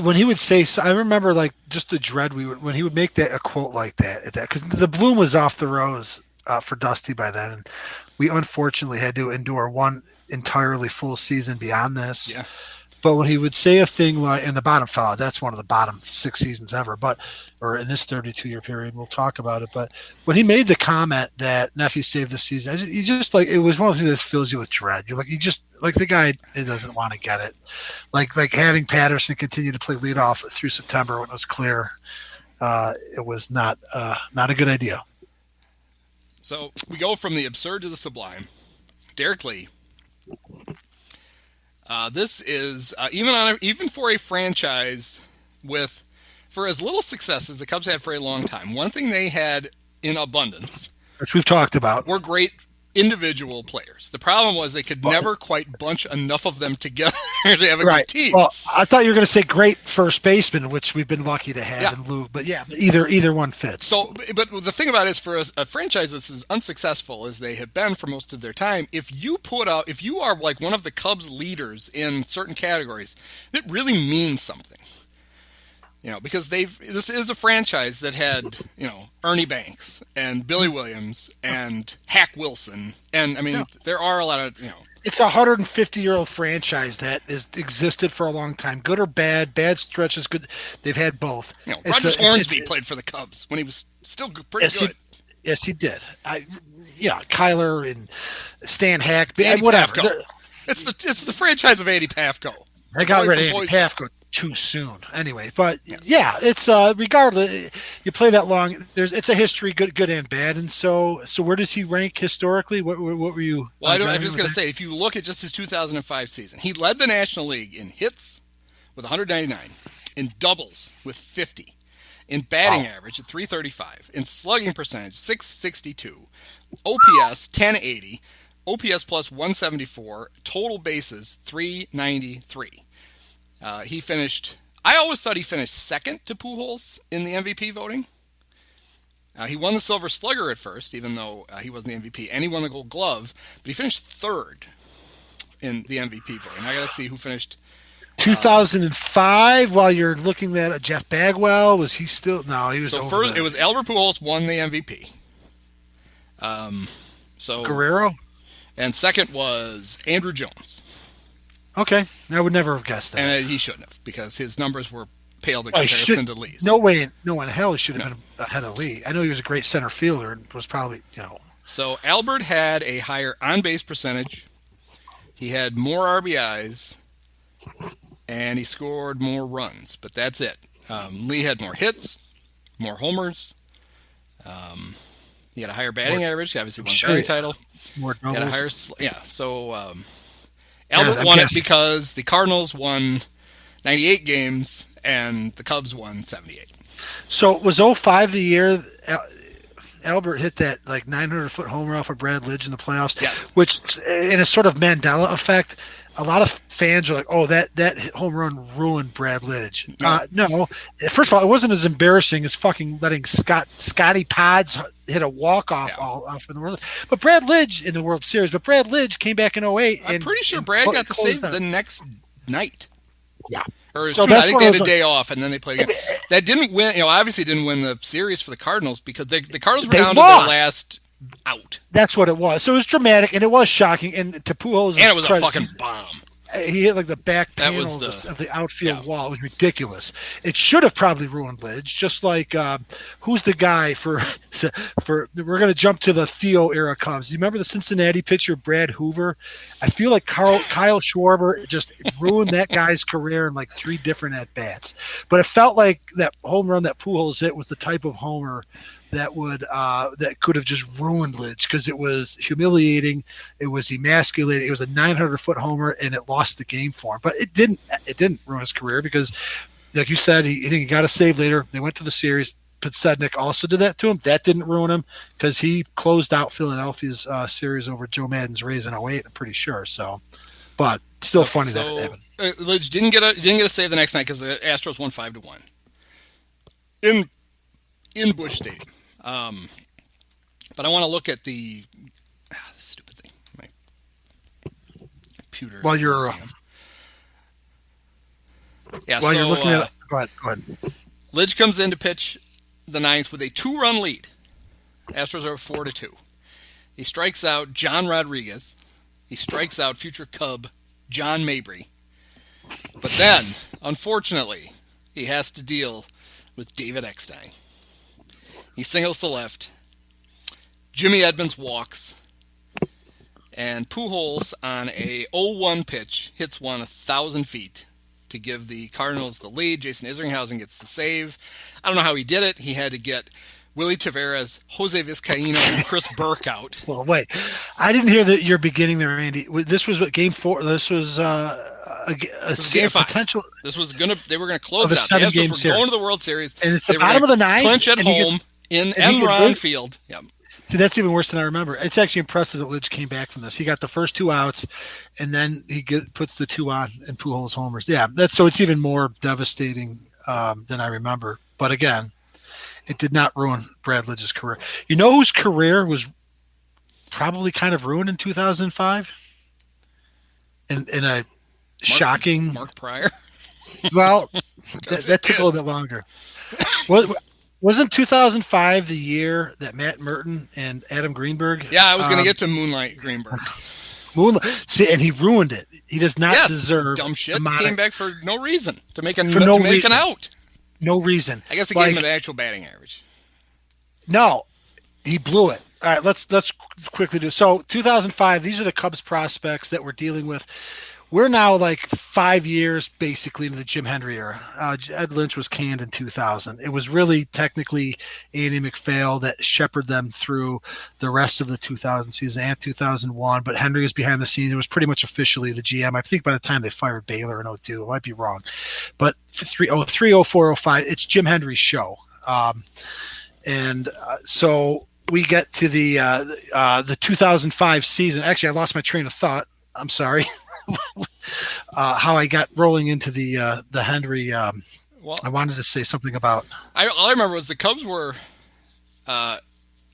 When he would say, I remember like just the dread when he would make a quote like that because the bloom was off the rose for Dusty by then, and we unfortunately had to endure one entirely full season beyond this. Yeah. But when he would say a thing like, and the bottom fella, that's one of the bottom 6 seasons ever, or in this 32-year period, we'll talk about it. But when he made the comment that Neifi saved the season, you just like, it was one of those things that fills you with dread. You're like, the guy, it doesn't want to get it. Like having Patterson continue to play leadoff through September when it was clear, it was not a good idea. So we go from the absurd to the sublime. Derrek Lee. This is even for a franchise for as little success as the Cubs had for a long time. One thing they had in abundance, which we've talked about, were great individual players. The problem was they could never quite bunch enough of them together to have a good team. Well, I thought you were going to say great first baseman, which we've been lucky to have in Lou. But either one fits. So, but the thing about it is, for a franchise that's as unsuccessful as they have been for most of their time, if you are like one of the Cubs leaders in certain categories, it really means something. Because this is a franchise that had, Ernie Banks and Billy Williams and Hack Wilson. And, there are a lot of, It's a 150-year-old franchise that has existed for a long time. Good or bad stretches, good. They've had both. Rogers Hornsby played for the Cubs when he was still pretty good. Yes, he did. Kyler and Stan Hack, Andy whatever. Pafko. It's the franchise of Andy Pafko. They got rid of Andy Pafko too soon. Anyway, but it's regardless. You play that long. It's a history, good and bad. And so where does he rank historically? What were you? Well, I'm just going to say, if you look at just his 2005 season, he led the National League in hits with 199, in doubles with 50, in batting average at 335, in slugging percentage 662, OPS 1080, OPS plus 174, total bases 393. He finished. I always thought he finished second to Pujols in the MVP voting. He won the Silver Slugger at first, even though he wasn't the MVP, and he won the Gold Glove. But he finished third in the MVP voting. I got to see who finished. 2005. While you're looking at Jeff Bagwell, was he still? No, he was. So first, it was Albert Pujols won the MVP. Guerrero, and second was Andrew Jones. Okay, I would never have guessed that. And he shouldn't have, because his numbers were paled in comparison to Lee's. No way, no one in hell he should have been ahead of Lee. I know he was a great center fielder and was probably, So Albert had a higher on-base percentage. He had more RBIs, and he scored more runs. But that's it. Lee had more hits, more homers. He had a higher batting average. He obviously won the batting title. More doubles. He had a higher, So Albert won it because the Cardinals won 98 games and the Cubs won 78. So was 05 the year Albert hit that like 900-foot homer off of Brad Lidge in the playoffs? Yes. Which, in a sort of Mandela effect, a lot of fans are like, "Oh, that home run ruined Brad Lidge." No. First of all, it wasn't as embarrassing as fucking letting Scotty Pods hit a walk-off all off in the World. But Brad Lidge in the World Series. But Brad Lidge came back in 08. I'm pretty sure Brad got the save the next night. Yeah. Or I think they had a day off, and then they played again. That didn't win. Obviously didn't win the series for the Cardinals because the Cardinals were down to their last out. That's what it was. So it was dramatic, and it was shocking. And to Pujols, and it was a fucking bomb. He hit like the back panel of the outfield wall. It was ridiculous. It should have probably ruined Lidge. Just like who's the guy for we're going to jump to the Theo era Cubs. Do you remember the Cincinnati pitcher Brad Hoover? I feel like Kyle Schwarber just ruined that guy's career in like 3 different at bats. But it felt like that home run that Pujols hit was the type of homer that would that could have just ruined Lidge because it was humiliating, it was emasculating, it was a 900-foot homer, and it lost the game for him. But it didn't ruin his career because, like you said, he got a save later. They went to the series. Podsednik also did that to him. That didn't ruin him because he closed out Philadelphia's series over Joe Madden's Rays in 08. I'm pretty sure. So, but still funny that it happened. Lidge didn't get a save the next night because the Astros won 5-1 in Busch Stadium. But I want to look at the stupid thing. My computer. While you're Yeah, While so you're looking at it, go ahead. Lidge comes in to pitch the ninth with a 2-run lead. Astros are 4-2. He strikes out John Rodriguez. He strikes out future Cub John Mabry. But then, unfortunately, he has to deal with David Eckstein. He singles to left. Jimmy Edmonds walks. And Pujols on a 0-1 pitch hits one 1,000 feet to give the Cardinals the lead. Jason Isringhausen gets the save. I don't know how he did it. He had to get Willie Taveras, Jose Vizcaíno, and Chris Burke out. Well, wait. I didn't hear that your beginning there, Andy. This was what, Game 4? This was Game 5. Potential. This was they were gonna close Of it a out. The 7-game Astros were series. going to the World Series. And it's the They were bottom of gonna the ninth, clinch at and he home in and he gets Enron big. Field. Yeah. See, that's even worse than I remember. It's actually impressive that Lidge came back from this. He got the first 2 outs, and then he puts the 2 on and Pujols homers. Yeah, so it's even more devastating than I remember. But again, it did not ruin Brad Lidge's career. You know whose career was probably kind of ruined in 2005? In a shocking... Mark Pryor. Well, that took a little bit longer. Wasn't 2005 the year that Matt Merton and Adam Greenberg? Yeah, I was going to get to Moonlight Greenberg. See, and he ruined it. He does not deserve dumb shit. the He came back for no reason to make an out. No reason. I guess he gave him an actual batting average. No, he blew it. All right, let's quickly do. So 2005. These are the Cubs prospects that we're dealing with. We're now like 5 years basically into the Jim Hendry era. Ed Lynch was canned in 2000. It was really technically Andy McPhail that shepherded them through the rest of the 2000 season and 2001. But Hendry was behind the scenes. It was pretty much officially the GM. I think by the time they fired Baylor in 02, I might be wrong. But 03, 04, 05, it's Jim Hendry's show. So we get to the 2005 season. Actually, I lost my train of thought. I'm sorry. How I got rolling into the Hendry. Well, I wanted to say something about. All I remember was the Cubs were,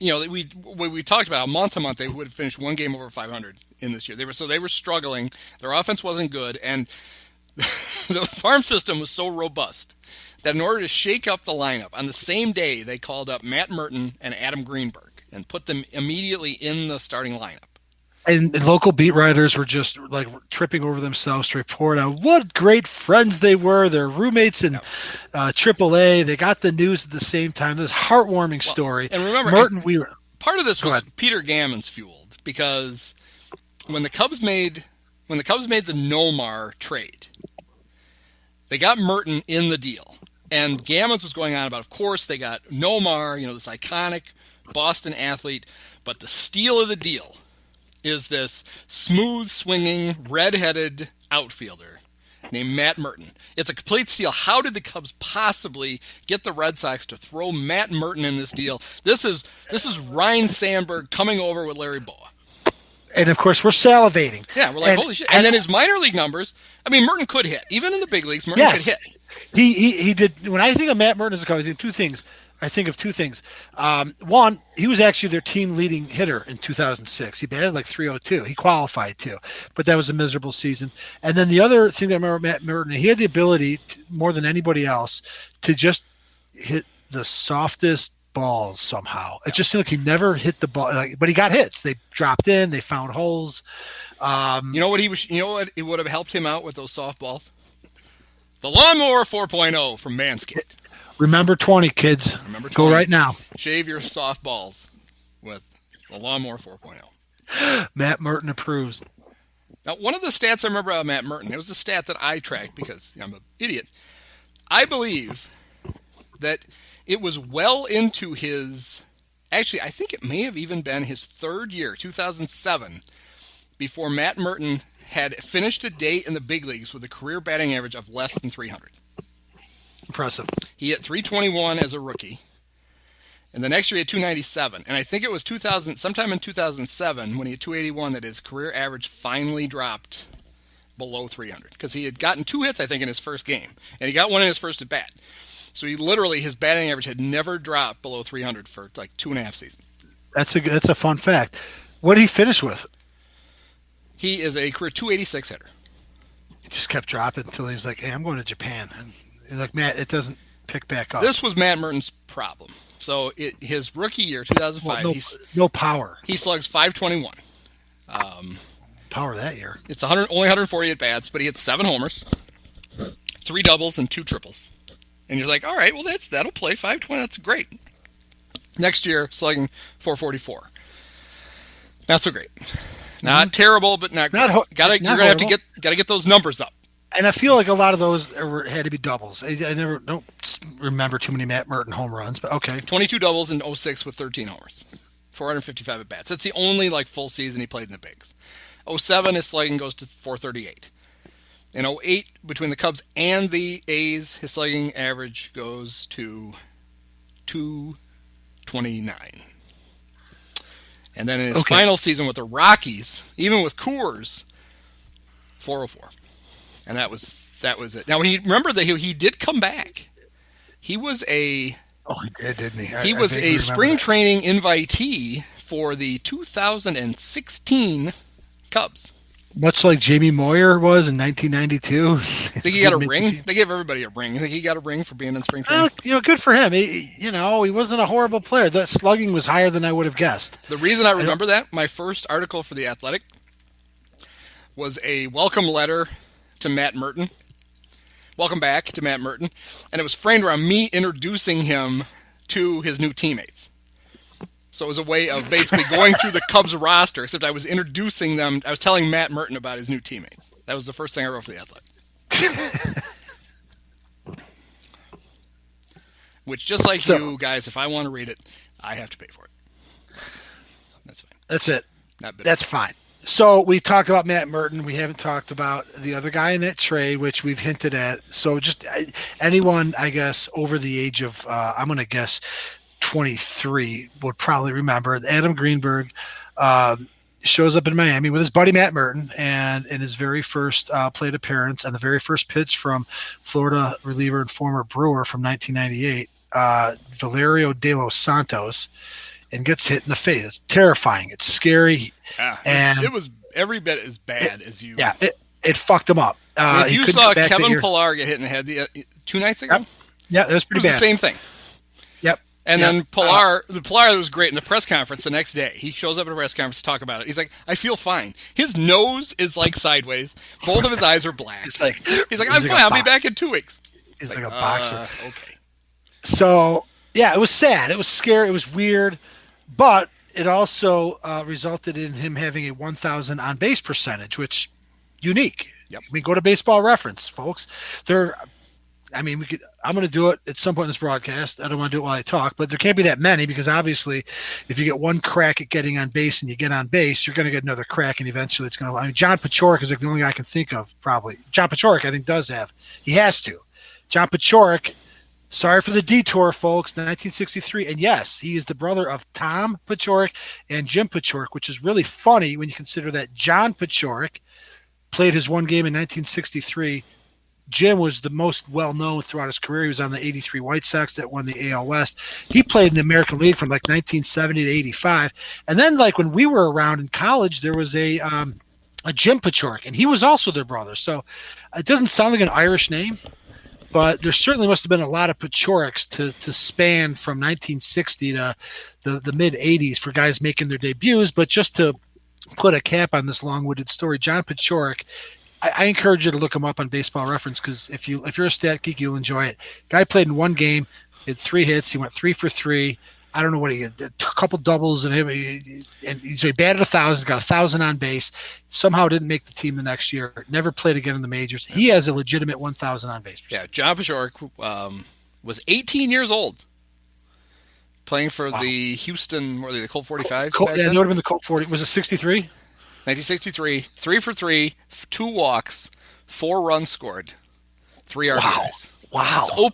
we talked about a month they would have finished 1 game over 500 in this year. They were struggling. Their offense wasn't good, and the farm system was so robust that in order to shake up the lineup, on the same day they called up Matt Merton and Adam Greenberg and put them immediately in the starting lineup. And local beat writers were just like tripping over themselves to report on what great friends they were. Their roommates in AAA. They got the news at the same time. This heartwarming story. And remember, Merton, part of this was Peter Gammons fueled because when the Cubs made the Nomar trade, they got Merton in the deal, and Gammons was going on about, of course, they got Nomar, this iconic Boston athlete, but the steal of the deal is this smooth-swinging, red-headed outfielder named Matt Merton. It's a complete steal. How did the Cubs possibly get the Red Sox to throw Matt Merton in this deal? This is Ryan Sandberg coming over with Larry Boa. And, of course, we're salivating. Yeah, we're like, holy shit. And then his minor league numbers, Merton could hit. Even in the big leagues, Merton could hit. He did. When I think of Matt Merton as a Cub, I think of two things. One, he was actually their team leading hitter in 2006. He batted like 302. He qualified too, but that was a miserable season. And then the other thing that I remember Matt Merton, he had the ability more than anybody else to just hit the softest balls somehow. It just seemed like he never hit the ball, but he got hits. They dropped in, they found holes. You know what it would have helped him out with those softballs? The Lawnmower 4.0 from Manscaped. Remember 20, kids. Remember 20. Go right now. Shave your softballs with the Lawnmower 4.0. Matt Merton approves. Now, one of the stats I remember about Matt Merton, it was a stat that I tracked because I'm an idiot. I believe that it was well into his, actually, I think it may have even been his 3rd year, 2007, before Matt Merton had finished a day in the big leagues with a career batting average of less than 300. Impressive. He hit 321 as a rookie. And the next year he had 297. And I think it was sometime in 2007 when he had 281 that his career average finally dropped below 300. Because he had gotten 2 hits, I think, in his first game. And he got 1 in his first at bat. So his batting average had never dropped below 300 for like 2.5 seasons. That's a fun fact. What did he finish with? He is a career 286 hitter. just kept dropping until he was like, "Hey, I'm going to Japan," and like, Matt, it doesn't pick back up. This was Matt Merton's problem. So his rookie year, 2005, no power. He slugs .521. Power that year. It's only 148 bats, but he had 7 homers, 3 doubles, and 2 triples. And you're like, all right, well that'll play .520. That's great. Next year, slugging .444. Not so great. Not terrible, but not great. You're gonna have to get those numbers up. And I feel like a lot of those had to be doubles. I don't remember too many Matt Merton home runs, but okay. 22 doubles in 06 with 13 homers. 455 at bats. That's the only full season he played in the bigs. 07, his slugging goes to .438. In 08, between the Cubs and the A's, his slugging average goes to .229. And then in his final season with the Rockies, even with Coors, .404. And that was it. Now, remember that he did come back. He was a he did, didn't he? He was a spring training invitee for the 2016 Cubs. Much like Jamie Moyer was in 1992. Think he got a ring? They gave everybody a ring. You think he got a ring for being in spring training? Good for him. He wasn't a horrible player. That slugging was higher than I would have guessed. The reason I remember that, my first article for The Athletic was a welcome letter to Matt Merton. Welcome back to Matt Merton. And it was framed around me introducing him to his new teammates. So it was a way of basically going through the Cubs roster, except I was introducing them. I was telling Matt Merton about his new teammates. That was the first thing I wrote for The Athletic. Which, just like you guys, if I want to read it, I have to pay for it. That's fine. That's it. Not bitter. That's fine. So we talked about Matt Merton. We haven't talked about the other guy in that trade, which we've hinted at. So just anyone, I guess, over the age of, I'm going to guess, 23 would probably remember Adam Greenberg shows up in Miami with his buddy Matt Merton, and in his very first plate appearance and the very first pitch from Florida reliever and former Brewer from 1998, Valerio De Los Santos, and gets hit in the face. It's terrifying. It's scary. Yeah, and it was every bit as bad as you. Yeah, it fucked him up. If you saw Kevin Pillar get hit in the head 2 nights ago, yeah, that was pretty bad. The same thing. Yep. And then Pillar was great in the press conference the next day. He shows up at a press conference to talk about it. He's like, I feel fine. His nose is sideways. Both of his eyes are black. He's like, I'm fine. I'll be back in 2 weeks. He's like a boxer. Okay. So, yeah, it was sad. It was scary. It was weird. But it also resulted in him having a 1,000 on-base percentage, which unique. Yep. I mean, go to Baseball Reference, folks. I'm going to do it at some point in this broadcast. I don't want to do it while I talk, but there can't be that many because obviously if you get one crack at getting on base and you get on base, you're going to get another crack and eventually it's going to – I mean, John Paciorek is the only guy I can think of probably. John Paciorek, I think, does have. He has to. John Paciorek, sorry for the detour, folks, 1963. And yes, he is the brother of Tom Paciorek and Jim Paciorek, which is really funny when you consider that John Paciorek played his one game in 1963. Jim was the most well-known throughout his career. He was on the 83 White Sox that won the AL West. He played in the American League from 1970 to 85. And then when we were around in college, there was a Jim Paciorek, and he was also their brother. So it doesn't sound like an Irish name, but there certainly must have been a lot of Pacioreks to span from 1960 to the mid-'80s for guys making their debuts. But just to put a cap on this long-winded story, John Paciorek, I encourage you to look him up on Baseball Reference because if you're a stat geek, you'll enjoy it. Guy played in one game, had 3 hits. He went 3 for 3. I don't know what he had, a couple doubles, and so he batted 1,000, got 1,000 on base. Somehow didn't make the team the next year. Never played again in the majors. He has a legitimate 1,000 on base. Yeah, John Paciorek was 18 years old, playing for the Houston, the Colt 45s. Yeah, they would have been the Colt 40. Was it 63? 1963, 3 for 3, 2 walks, 4 runs scored, 3 RBIs. Wow. So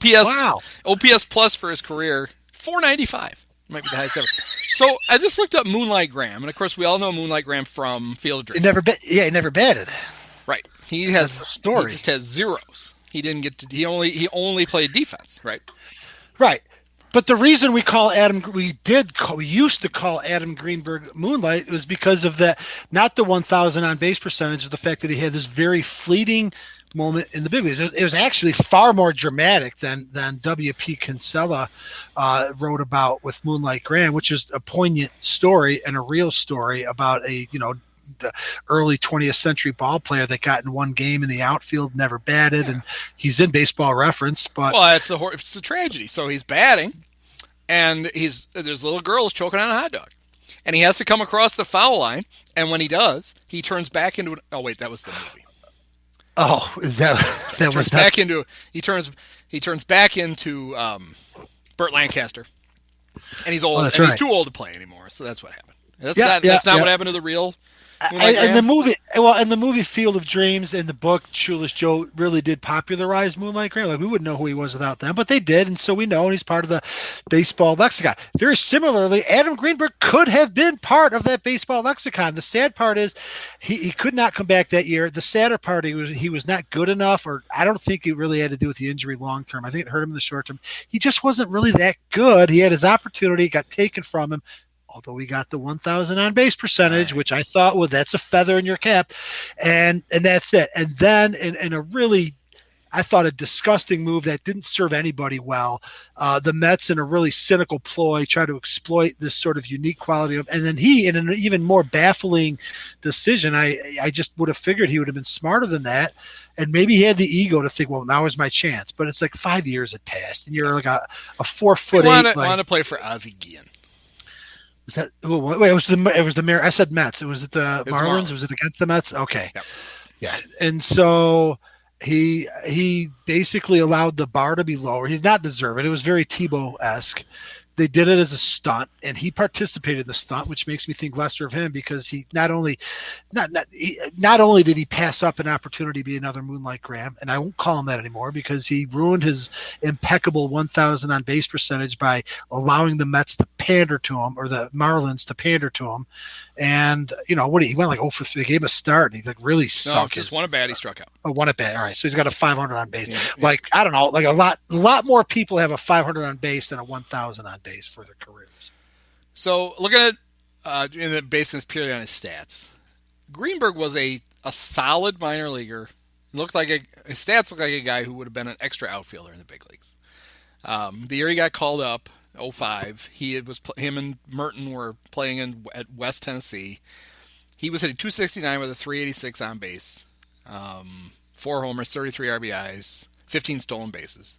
OPS plus for his career, 495. Might be the highest ever. So I just looked up Moonlight Graham, and of course we all know Moonlight Graham from Field of Dreams. He never batted. Right. He just has zeros. He didn't get to. He only played defense. Right. Right. But the reason we used to call Adam Greenberg Moonlight was because of that, not the 1,000 on base percentage, of the fact that he had this very fleeting moment in the big leagues. It was actually far more dramatic than W.P. Kinsella wrote about with Moonlight Graham, which is a poignant story and a real story about the early 20th century ball player that got in one game in the outfield, never batted, and he's in Baseball Reference. But it's a tragedy. So he's batting, and there's a little girl who's choking on a hot dog, and he has to come across the foul line, and when he does, he turns back into oh wait, that was the movie. Oh, that was back into he turns back into Burt Lancaster, and he's old, he's too old to play anymore. So that's what happened. That's not what happened to the real. And the movie Field of Dreams and the book Shoeless Joe really did popularize Moonlight Graham. Like, we wouldn't know who he was without them, but they did, and so we know, and he's part of the baseball lexicon. Very similarly, Adam Greenberg could have been part of that baseball lexicon. The sad part is he could not come back that year. The sadder part he was not good enough, or I don't think it really had to do with the injury long term. I think it hurt him in the short term. He just wasn't really that good. He had his opportunity, got taken from him. Although he got the 1,000 on base percentage, which I thought, well, that's a feather in your cap, and that's it. And then in a really, I thought, a disgusting move that didn't serve anybody well, the Mets, in a really cynical ploy, tried to exploit this sort of unique quality of, and then he, in an even more baffling decision, I just would have figured he would have been smarter than that. And maybe he had the ego to think, well, now is my chance. But it's like 5 years had passed, and you're like a 4'8". Want to play for Ozzie Guillen. Was that? Wait, it was the Mayor. I said Mets. Was it the Marlins? Was it against the Mets? Okay. Yep. Yeah. And so he basically allowed the bar to be lower. He did not deserve it. It was very Tebow-esque. They did it as a stunt, and he participated in the stunt, which makes me think lesser of him, because he not only did he pass up an opportunity to be another Moonlight Graham, and I won't call him that anymore, because he ruined his impeccable 1,000 on base percentage by allowing the Mets to pander to him, or the Marlins to pander to him. And he went like 0 for 3. They gave him a start, and he really sucked. Just one at bat, he struck out. Oh, one at bat. All right, so he's got a 500 on base. Yeah. Like, I don't know, like a lot more people have a 500 on base than a 1,000 on base for their careers. So looking at based purely on his stats, Greenberg was a solid minor leaguer. His stats look like a guy who would have been an extra outfielder in the big leagues. The year he got called up, 2005, him and Merton were playing at West Tennessee. He was hitting .269 with a .386 on base, 4 homers, 33 RBIs, 15 stolen bases.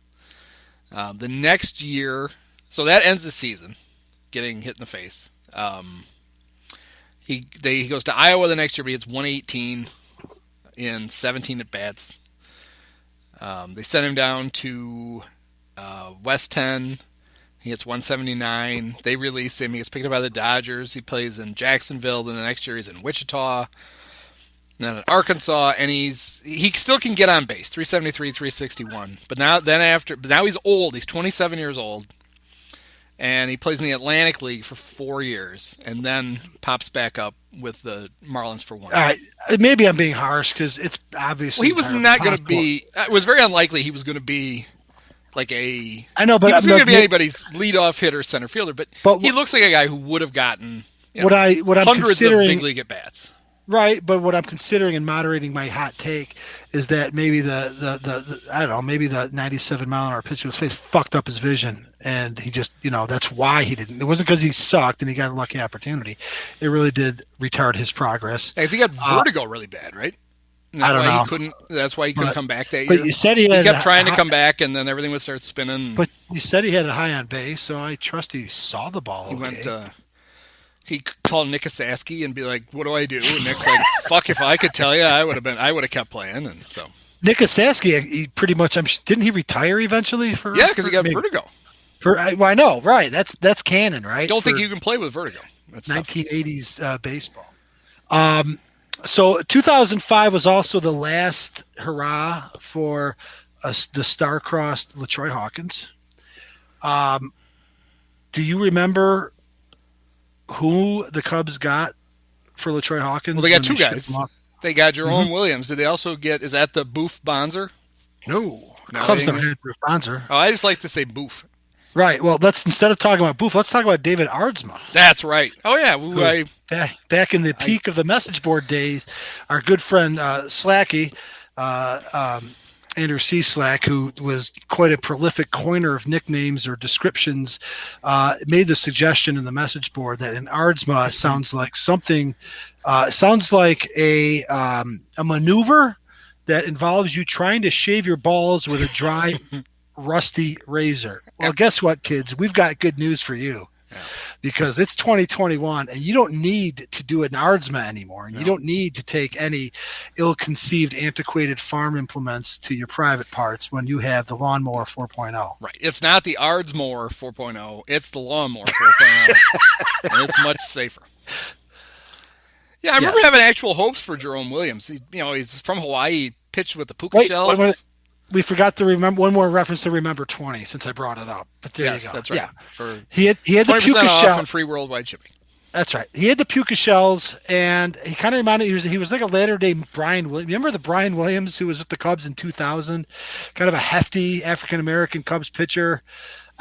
The next year, so that ends the season, getting hit in the face. He goes to Iowa the next year, but he hits 118 in 17 at bats. They sent him down to West 10. He hits 179. They release him. He gets picked up by the Dodgers. He plays in Jacksonville. Then the next year he's in Wichita. Then in Arkansas, and he still can get on base, 373, 361. But now he's old. He's 27 years old, and he plays in the Atlantic League for 4 years, and then pops back up with the Marlins for 1 year. Maybe I'm being harsh, because it's obviously he was not going to be. It was very unlikely he was going to be like a. I know, but he wasn't going to be anybody's leadoff hitter, center fielder. But he looks like a guy who would have gotten hundreds of big league at bats. Right, but what I'm considering in moderating my hot take is that maybe maybe the 97 mile an hour pitch to his face fucked up his vision, and he just, that's why he didn't. It wasn't because he sucked and he got a lucky opportunity. It really did retard his progress. He got vertigo really bad, right? I don't know. That's why he couldn't come back that year. But you said he kept trying to come back, and then everything would start spinning. But you said he had a high on base, so I trust he saw the ball. He called Nick Asaski and be like, "What do I do?" And Nick's like, "Fuck, if I could tell you, I would have kept playing." And so Nick Asaski, he pretty much, didn't he retire eventually? Because he got vertigo. I know, right? That's canon, right? I don't think you can play with vertigo. That's 1980s baseball. So 2005 was also the last hurrah for the star-crossed LaTroy Hawkins. Do you remember who the Cubs got for LaTroy Hawkins? Well, they got 2 guys. They got Jerome Williams. Did they also get, is that the Boof Bonzer? No. Cubs don't have Boof Bonzer. Oh, I just like to say Boof. Right. Well, instead of talking about Boof, let's talk about David Aardsma. That's right. Oh, yeah. Back in the peak of the message board days, our good friend Slacky Andrew Cieslak, who was quite a prolific coiner of nicknames or descriptions, made the suggestion in the message board that an Aardsma sounds like something, sounds like a maneuver that involves you trying to shave your balls with a dry, rusty razor. Well, guess what, kids? We've got good news for you. Yeah. Because it's 2021 and you don't need to do an Aardsma anymore. And you don't need to take any ill-conceived, antiquated farm implements to your private parts when you have the Lawnmower 4.0. Right. It's not the Aardsmower 4.0. It's the Lawnmower 4.0. And it's much safer. Yeah, I remember having actual hopes for Jerome Williams. He's from Hawaii. He pitched with the puka shells. We forgot to remember one more reference to Remember 20 since I brought it up. But there you go. That's right. Yeah. For he had the puka off shell and free worldwide shipping. That's right. He had the puka shells, and he kind of reminded he was like a latter day Brian Williams. Remember the Brian Williams who was with the Cubs in 2000? Kind of a hefty African American Cubs pitcher.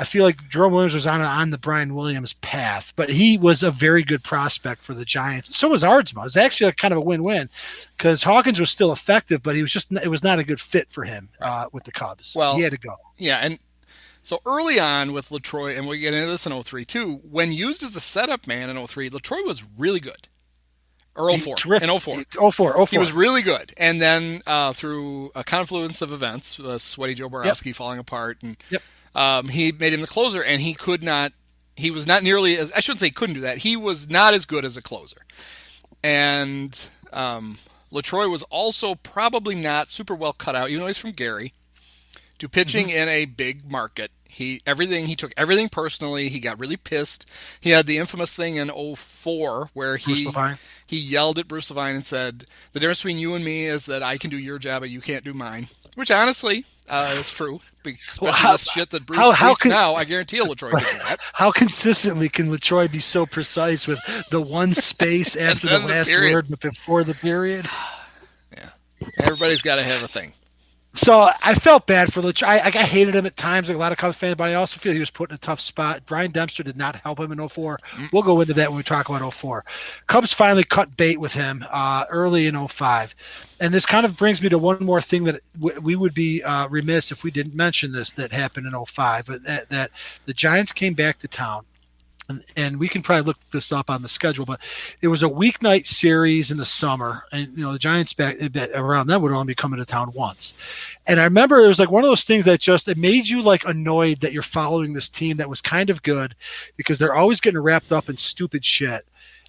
I feel like Jerome Williams was on the Brian Williams path, but he was a very good prospect for the Giants. So was Aardsma. It was actually kind of a win-win because Hawkins was still effective, but it was not a good fit for him with the Cubs. Well, he had to go. Yeah, and so early on with LaTroy, and we'll get into this in 03 too, when used as a setup man in 03, LaTroy was really good. Or 04. In 04. 04. He was really good. And then through a confluence of events, Sweaty Joe Borowski falling apart, and he made him the closer, and he was not nearly as, I shouldn't say he couldn't do that, he was not as good as a closer. And LaTroy was also probably not super well cut out, even though he's from Gary, to pitching in a big market. He took everything personally. He got really pissed. He had the infamous thing in 04 where he yelled at Bruce Levine and said, "The difference between you and me is that I can do your job, but you can't do mine." Which honestly, is true. Especially this shit that Bruce tweets now. I guarantee LaTroy can do that. How consistently can LaTroy be so precise with the one space after the last word but before the period? Yeah. Everybody's got to have a thing. So I felt bad for LaTroy. I hated him at times, like a lot of Cubs fans, but I also feel he was put in a tough spot. Brian Dempster did not help him in 04. We'll go into that when we talk about 04. Cubs finally cut bait with him early in 05. And this kind of brings me to one more thing that we would be remiss if we didn't mention this that happened in 05, but that the Giants came back to town. And we can probably look this up on the schedule, but it was a weeknight series in the summer, and the Giants back around then would only be coming to town once. And I remember it was like one of those things that it made you like annoyed that you're following this team that was kind of good because they're always getting wrapped up in stupid shit.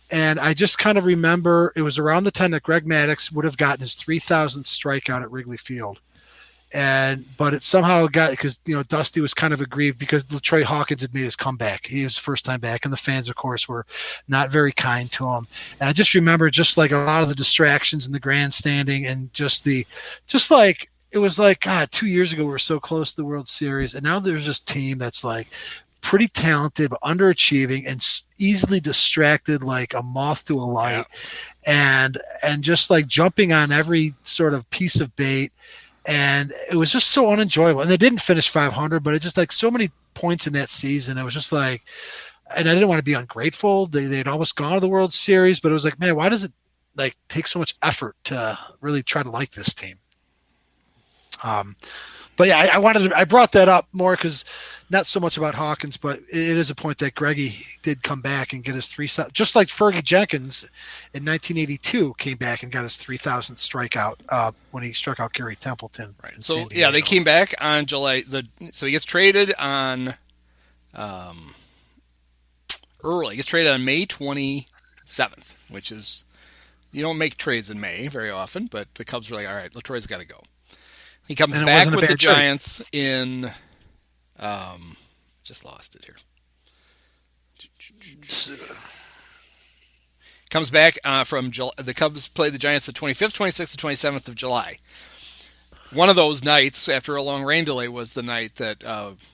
And I just kind of remember it was around the time that Greg Maddux would have gotten his 3,000th strikeout at Wrigley Field. But it somehow got, because Dusty was kind of aggrieved because LaTroy Hawkins had made his comeback. He was first time back, and the fans, of course, were not very kind to him. And I just remember just like a lot of the distractions in the grandstanding, and it was like, God, 2 years ago we were so close to the World Series, and now there's this team that's like pretty talented but underachieving and easily distracted like a moth to a light, and just like jumping on every sort of piece of bait. And it was just so unenjoyable. And they didn't finish 500, but it just like so many points in that season. It was just like, and I didn't want to be ungrateful. They'd almost gone to the World Series, but it was like, man, why does it like take so much effort to really try to like this team? But yeah, I brought that up more because not so much about Hawkins, but it is a point that Greggy did come back and get his 3,000, just like Fergie Jenkins in 1982 came back and got his 3,000th strikeout when he struck out Gary Templeton. Right. So yeah, they came back on July. So he gets traded on early. He gets traded on May 27th, which is, you don't make trades in May very often, but the Cubs were like, all right, LaTroy's got to go. He comes back with the Giants in. Just lost it here. Comes back from July. The Cubs play the Giants the 25th, 26th, and 27th of July. One of those nights, after a long rain delay, was the night that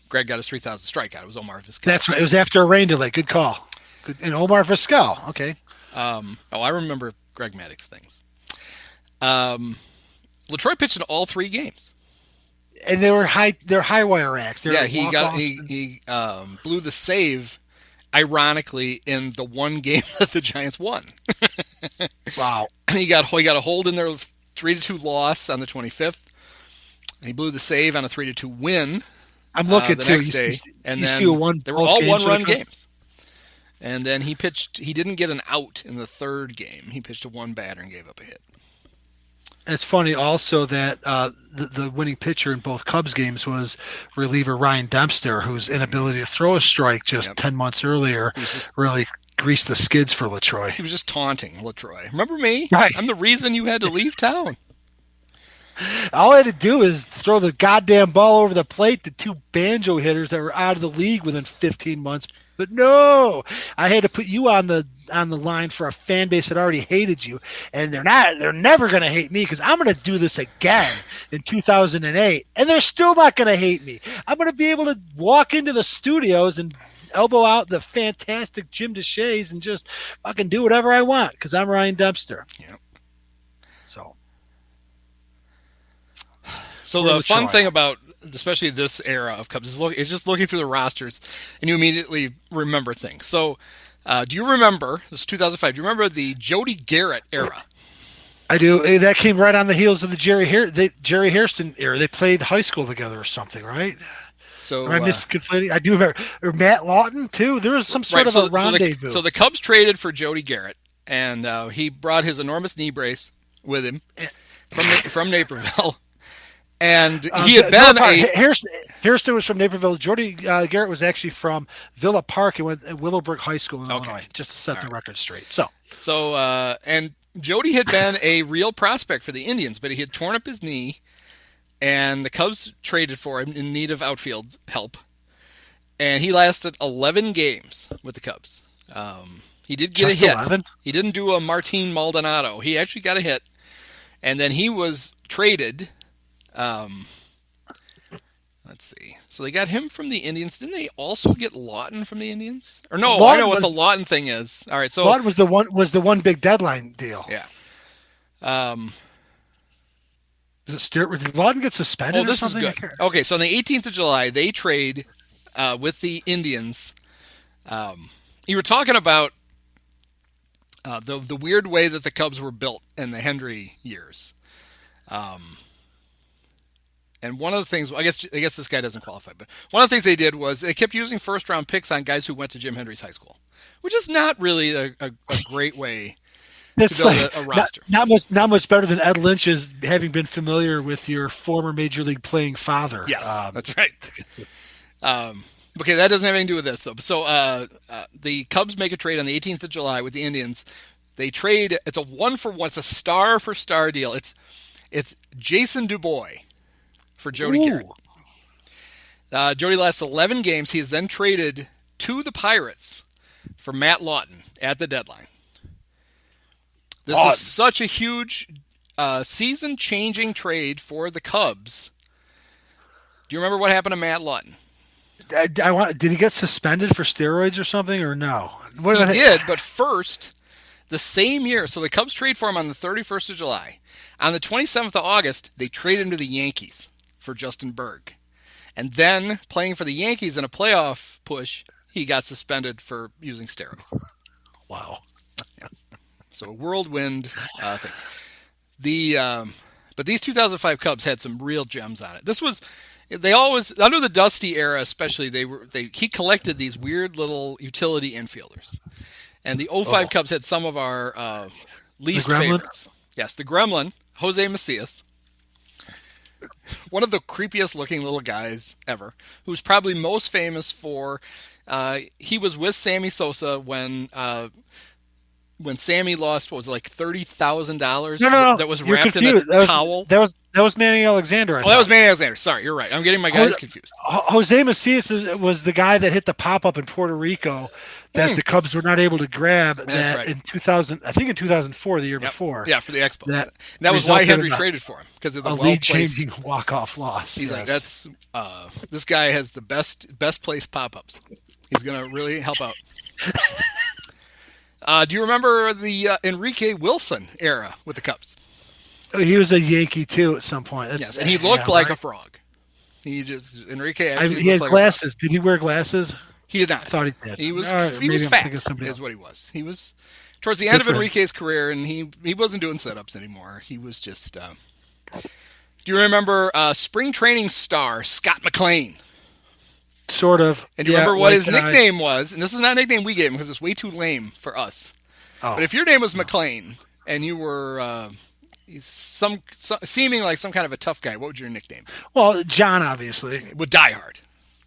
Greg got his 3,000th strikeout. It was Omar Vizquel. That's right. It was after a rain delay. Good call. And Omar Vizquel. Okay. I remember Greg Maddux things. LaTroy pitched in all three games. And they're high wire acts. He blew the save, ironically, in the one game that the Giants won. Wow! He got a hold in there 3-2 loss on the 25th. He blew the save on a 3-2 win. I'm looking the too. next day, and then they were both all games one-run games. And then he pitched. He didn't get an out in the third game. He pitched to one batter and gave up a hit. It's funny also that the winning pitcher in both Cubs games was reliever Ryan Dempster, whose inability to throw a strike just 10 months earlier really greased the skids for LaTroy. He was just taunting LaTroy. Remember me? Right. I'm the reason you had to leave town. All I had to do is throw the goddamn ball over the plate to two banjo hitters that were out of the league within 15 months. But no, I had to put you on the line for a fan base that already hated you, and they're never going to hate me because I'm going to do this again in 2008, and they're still not going to hate me. I'm going to be able to walk into the studios and elbow out the fantastic Jim DeShays and just fucking do whatever I want because I'm Ryan Dempster. Yep. So the fun thing about especially this era of Cubs is just looking through the rosters, and you immediately remember things. So, do you remember, this is 2005, do you remember the Jody Garrett era? I do. That came right on the heels of the Jerry Hairston era. They played high school together or something, right? So, I misconflating. I do remember. Or Matt Lawton, too. There was some sort of a rendezvous. So the Cubs traded for Jody Garrett, and he brought his enormous knee brace with him from Naperville. And he had been Hairston was from Naperville. Jody Garrett was actually from Villa Park and went at Willowbrook High School in Illinois, just to set the record straight. So and Jody had been a real prospect for the Indians, but he had torn up his knee, and the Cubs traded for him in need of outfield help. And he lasted 11 games with the Cubs. He did get a hit. 11? He didn't do a Martin Maldonado. He actually got a hit. And then he was traded. Let's see. So they got him from the Indians. Didn't they also get Lawton from the Indians? Or no, I know what the Lawton thing is. All right, so Lawton was the one big deadline deal. Yeah. Did Lawton get suspended or something? This is good. Okay, so on the 18th of July, they trade with the Indians. You were talking about the weird way that the Cubs were built in the Hendry years. And one of the things, I guess this guy doesn't qualify, but one of the things they did was they kept using first-round picks on guys who went to Jim Hendry's high school, which is not really a great way to build a roster. Not much better than Ed Lynch's having been familiar with your former major league playing father. Yes, that's right. Okay, that doesn't have anything to do with this, though. So the Cubs make a trade on the 18th of July with the Indians. They trade, it's a 1-for-1, it's a star-for-star deal. It's Jason DuBois for Jody Garrett. Jody lasts 11 games. He is then traded to the Pirates for Matt Lawton at the deadline. This is such a huge season-changing trade for the Cubs. Do you remember what happened to Matt Lawton? Did he get suspended for steroids or something, or no? He did, but first, the same year, so the Cubs trade for him on the 31st of July. On the 27th of August, they trade him to the Yankees for Justin Berg. And then, playing for the Yankees in a playoff push, he got suspended for using steroids. Wow. Yeah. So a whirlwind thing. But these 2005 Cubs had some real gems on it. They always, under the Dusty era especially, he collected these weird little utility infielders. And the 05 Cubs had some of our least favorites. Yes, the Gremlin, Jose Macias. One of the creepiest looking little guys ever, who's probably most famous for, he was with Sammy Sosa when Sammy lost, what was it, like $30,000? No, that was wrapped in a towel. That was Manny Alexander. That was Manny Alexander. Sorry, you're right. I'm getting my guys confused. Jose Macias was the guy that hit the pop-up in Puerto Rico that the Cubs were not able to grab. That's right. In 2000, I think in 2004, the year before. Yeah, for the Expos. That was why Hendry traded for him, because of the lead-changing walk-off loss. He's like, this guy has the best placed pop-ups. He's going to really help out. Do you remember the Enrique Wilson era with the Cubs? He was a Yankee too at some point. Yes, and he looked like a frog. He had glasses. Did he wear glasses? He did not. I thought he did. He was fat. Is what he was. He was towards the end of Enrique's career, and he wasn't doing setups anymore. He was just. Do you remember spring training star Scott McLean? Sort of. And do you remember what his nickname was? And this is not a nickname we gave him because it's way too lame for us. Oh. But if your name was McLean and you were seeming like some kind of a tough guy, what would your nickname be? Well, John, obviously. With Die Hard.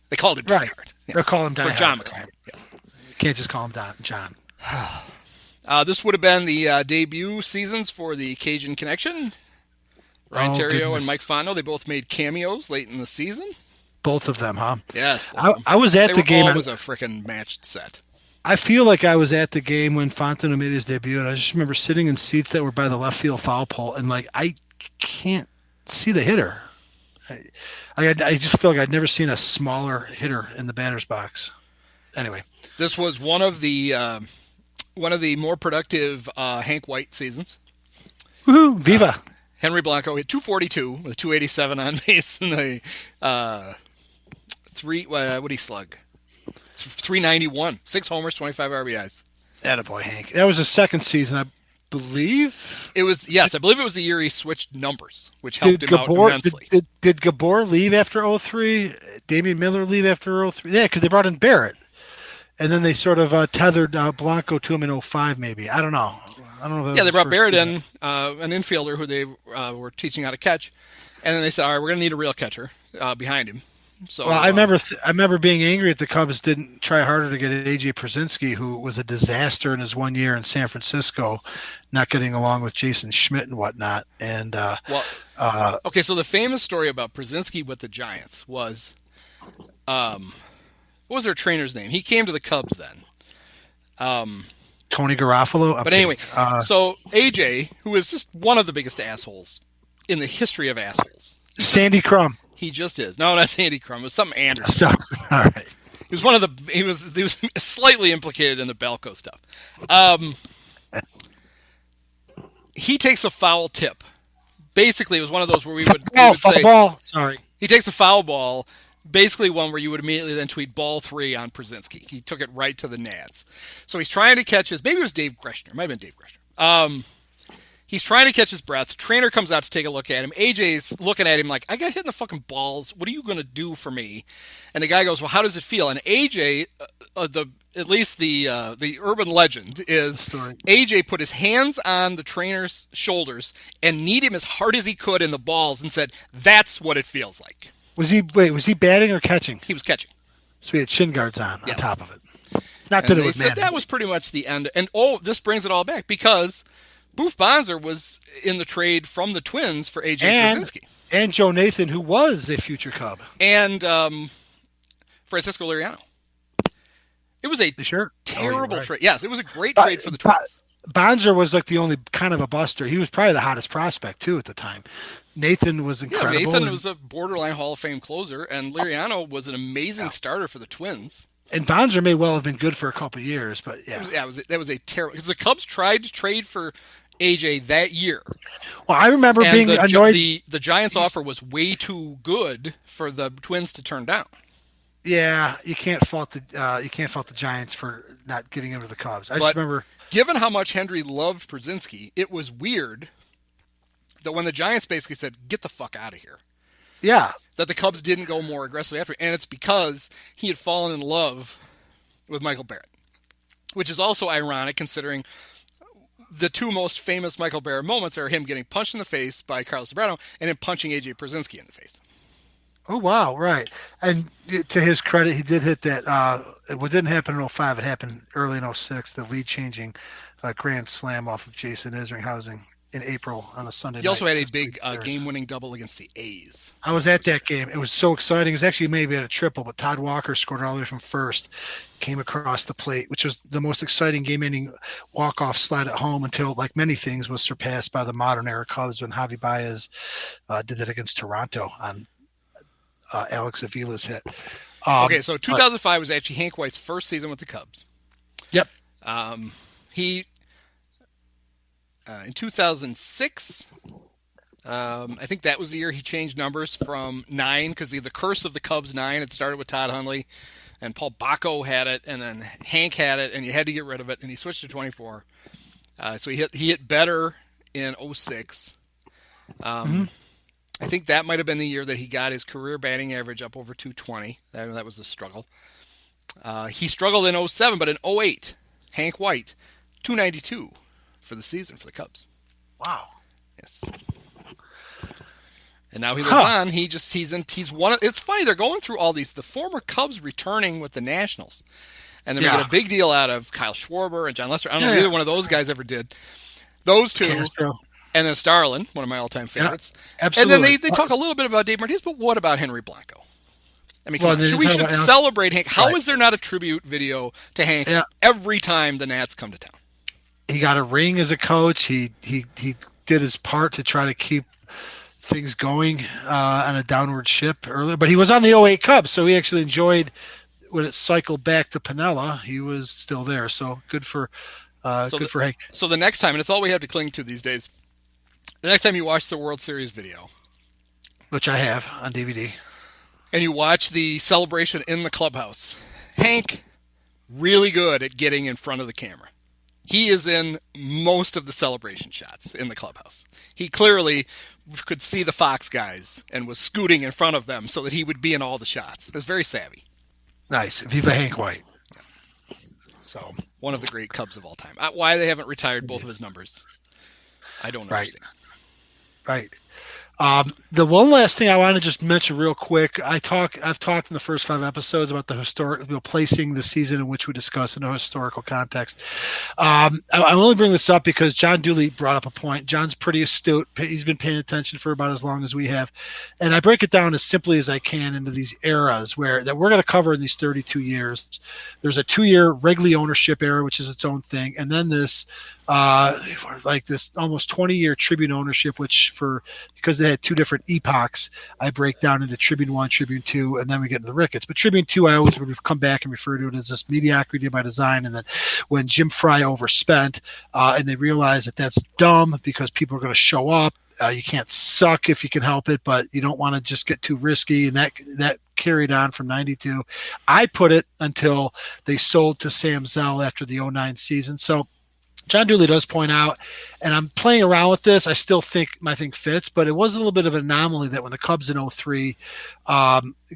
They called him Die Hard. Yeah. They'll call him Die Hard. For John McLean. Yes. You can't just call him John. This would have been the debut seasons for the Cajun Connection. Ryan Theriot and Mike Fondo, they both made cameos late in the season. Both of them, huh? Yes. I was at the game. It was a freaking matched set. I feel like I was at the game when Fontana made his debut, and I just remember sitting in seats that were by the left field foul pole, and I can't see the hitter. I just feel like I'd never seen a smaller hitter in the batter's box. Anyway, this was one of the more productive Hank White seasons. Woohoo! Viva! Henry Blanco hit 242 with 287 on base in the what did he slug? 391, 6 homers, 25 RBIs. Attaboy, Hank. That was his second season, I believe. It was, yes, I believe it was the year he switched numbers, which helped him out immensely. Did Gabor leave after 03? Damian Miller leave after 03? Yeah, because they brought in Barrett. And then they sort of tethered Blanco to him in 05, maybe. I don't know. Yeah, they brought Barrett in, an infielder who they were teaching how to catch. And then they said, all right, we're going to need a real catcher behind him. So, well, I remember being angry at the Cubs didn't try harder to get AJ Przinsky, who was a disaster in his 1 year in San Francisco, not getting along with Jason Schmidt and whatnot. And okay, so the famous story about Przinsky with the Giants was, what was their trainer's name? He came to the Cubs then. Tony Garofalo. But anyway, so AJ, who is just one of the biggest assholes in the history of assholes, Sandy Crum. He just is. No, not Andy Crum. It was something Anderson. All right. He was he was slightly implicated in the Balco stuff. He takes a foul tip. Basically, it was one of those where we would say ball. Sorry. He takes a foul ball. Basically, one where you would immediately then tweet ball 3 on Przinsky. He took it right to the nads. So he's trying to catch maybe it was Dave Greshner. It might have been Dave Greshner. He's trying to catch his breath. Trainer comes out to take a look at him. AJ's looking at him like, I got hit in the fucking balls. What are you going to do for me? And the guy goes, well, how does it feel? And AJ, at least the urban legend is AJ put his hands on the trainer's shoulders and kneed him as hard as he could in the balls and said, that's what it feels like. Was he batting or catching? He was catching. So he had shin guards on top of it. Not that it was mad. That was pretty much the end. And this brings it all back because Boof Bonser was in the trade from the Twins for AJ Przinsky. And Joe Nathan, who was a future Cub. And Francisco Liriano. It was a terrible trade. Yes, it was a great trade for the Twins. Bonser was like the only kind of a buster. He was probably the hottest prospect, too, at the time. Nathan was incredible. Yeah, Nathan was a borderline Hall of Fame closer, and Liriano was an amazing starter for the Twins. And Bonser may well have been good for a couple of years, but yeah. That was a terrible... Because the Cubs tried to trade for AJ that year. Well, I remember being annoyed. The Giants' offer was way too good for the Twins to turn down. Yeah, you can't fault the Giants for not giving him to the Cubs. I just remember... Given how much Hendry loved Przinsky, it was weird that when the Giants basically said, get the fuck out of here. Yeah. That the Cubs didn't go more aggressively after it. And it's because he had fallen in love with Michael Barrett. Which is also ironic considering the two most famous Michael Barrett moments are him getting punched in the face by Carlos Zambrano and him punching AJ Przinsky in the face. Oh, wow, right. And to his credit, he did hit that. It didn't happen in 05. It happened early in 06, the lead-changing grand slam off of Jason Isringhausen in April on a Sunday night. He also had a big game-winning double against the A's. I was at that game. It was so exciting. It was actually maybe at a triple, but Todd Walker scored all the way from first, came across the plate, which was the most exciting game-ending walk-off slide at home until, like many things, was surpassed by the modern-era Cubs when Javi Baez did that against Toronto on Alex Avila's hit. Okay, so 2005 was actually Hank White's first season with the Cubs. Yep. He in 2006, I think that was the year he changed numbers from 9 because the curse of the Cubs 9 had started with Todd Hundley, and Paul Bacco had it, and then Hank had it, and you had to get rid of it, and he switched to 24. So he hit better in 06. I think that might have been the year that he got his career batting average up over 220. That was a struggle. He struggled in 07, but in 08, Hank White, 292 for the season for the Cubs. Wow. Yes. And now he lives on. He's one of, it's funny, they're going through all these, the former Cubs returning with the Nationals. And they're making a big deal out of Kyle Schwarber and John Lester. I don't know if either one of those guys ever did. Those two. Castro. And then Starlin, one of my all-time favorites. Yeah, absolutely. And then they talk a little bit about Dave Martinez, but what about Henry Blanco? I mean, we should celebrate Hank. How is there not a tribute video to Hank every time the Nats come to town? He got a ring as a coach. He did his part to try to keep things going on a downward ship earlier. But he was on the 08 Cubs, so he actually enjoyed when it cycled back to Piniella. He was still there, so good for Hank. So the next time, and it's all we have to cling to these days, the next time you watch the World Series video, which I have on DVD, and you watch the celebration in the clubhouse, Hank, really good at getting in front of the camera. He is in most of the celebration shots in the clubhouse. He clearly could see the Fox guys and was scooting in front of them so that he would be in all the shots. It was very savvy. Nice. Viva Hank White. So one of the great Cubs of all time. Why they haven't retired both of his numbers, I don't understand. Right. The one last thing I want to just mention real quick, I've talked in the first 5 episodes about the historic, placing the season in which we discuss in a historical context. I only bring this up because John Dooley brought up a point. John's pretty astute. He's been paying attention for about as long as we have. And I break it down as simply as I can into these eras that we're going to cover in these 32 years. There's a 2-year Wrigley ownership era, which is its own thing. And then this almost 20-year Tribune ownership, which because they had 2 different epochs, I break down into Tribune 1, Tribune 2, and then we get into the Ricketts. But Tribune 2, I always would come back and refer to it as this mediocrity by design. And then when Jim Fry overspent and they realized that that's dumb because people are going to show up, you can't suck if you can help it, but you don't want to just get too risky. And that carried on from 92. I put it until they sold to Sam Zell after the 09 season. So John Dooley does point out, and I'm playing around with this, I still think my thing fits, but it was a little bit of an anomaly that when the Cubs in 03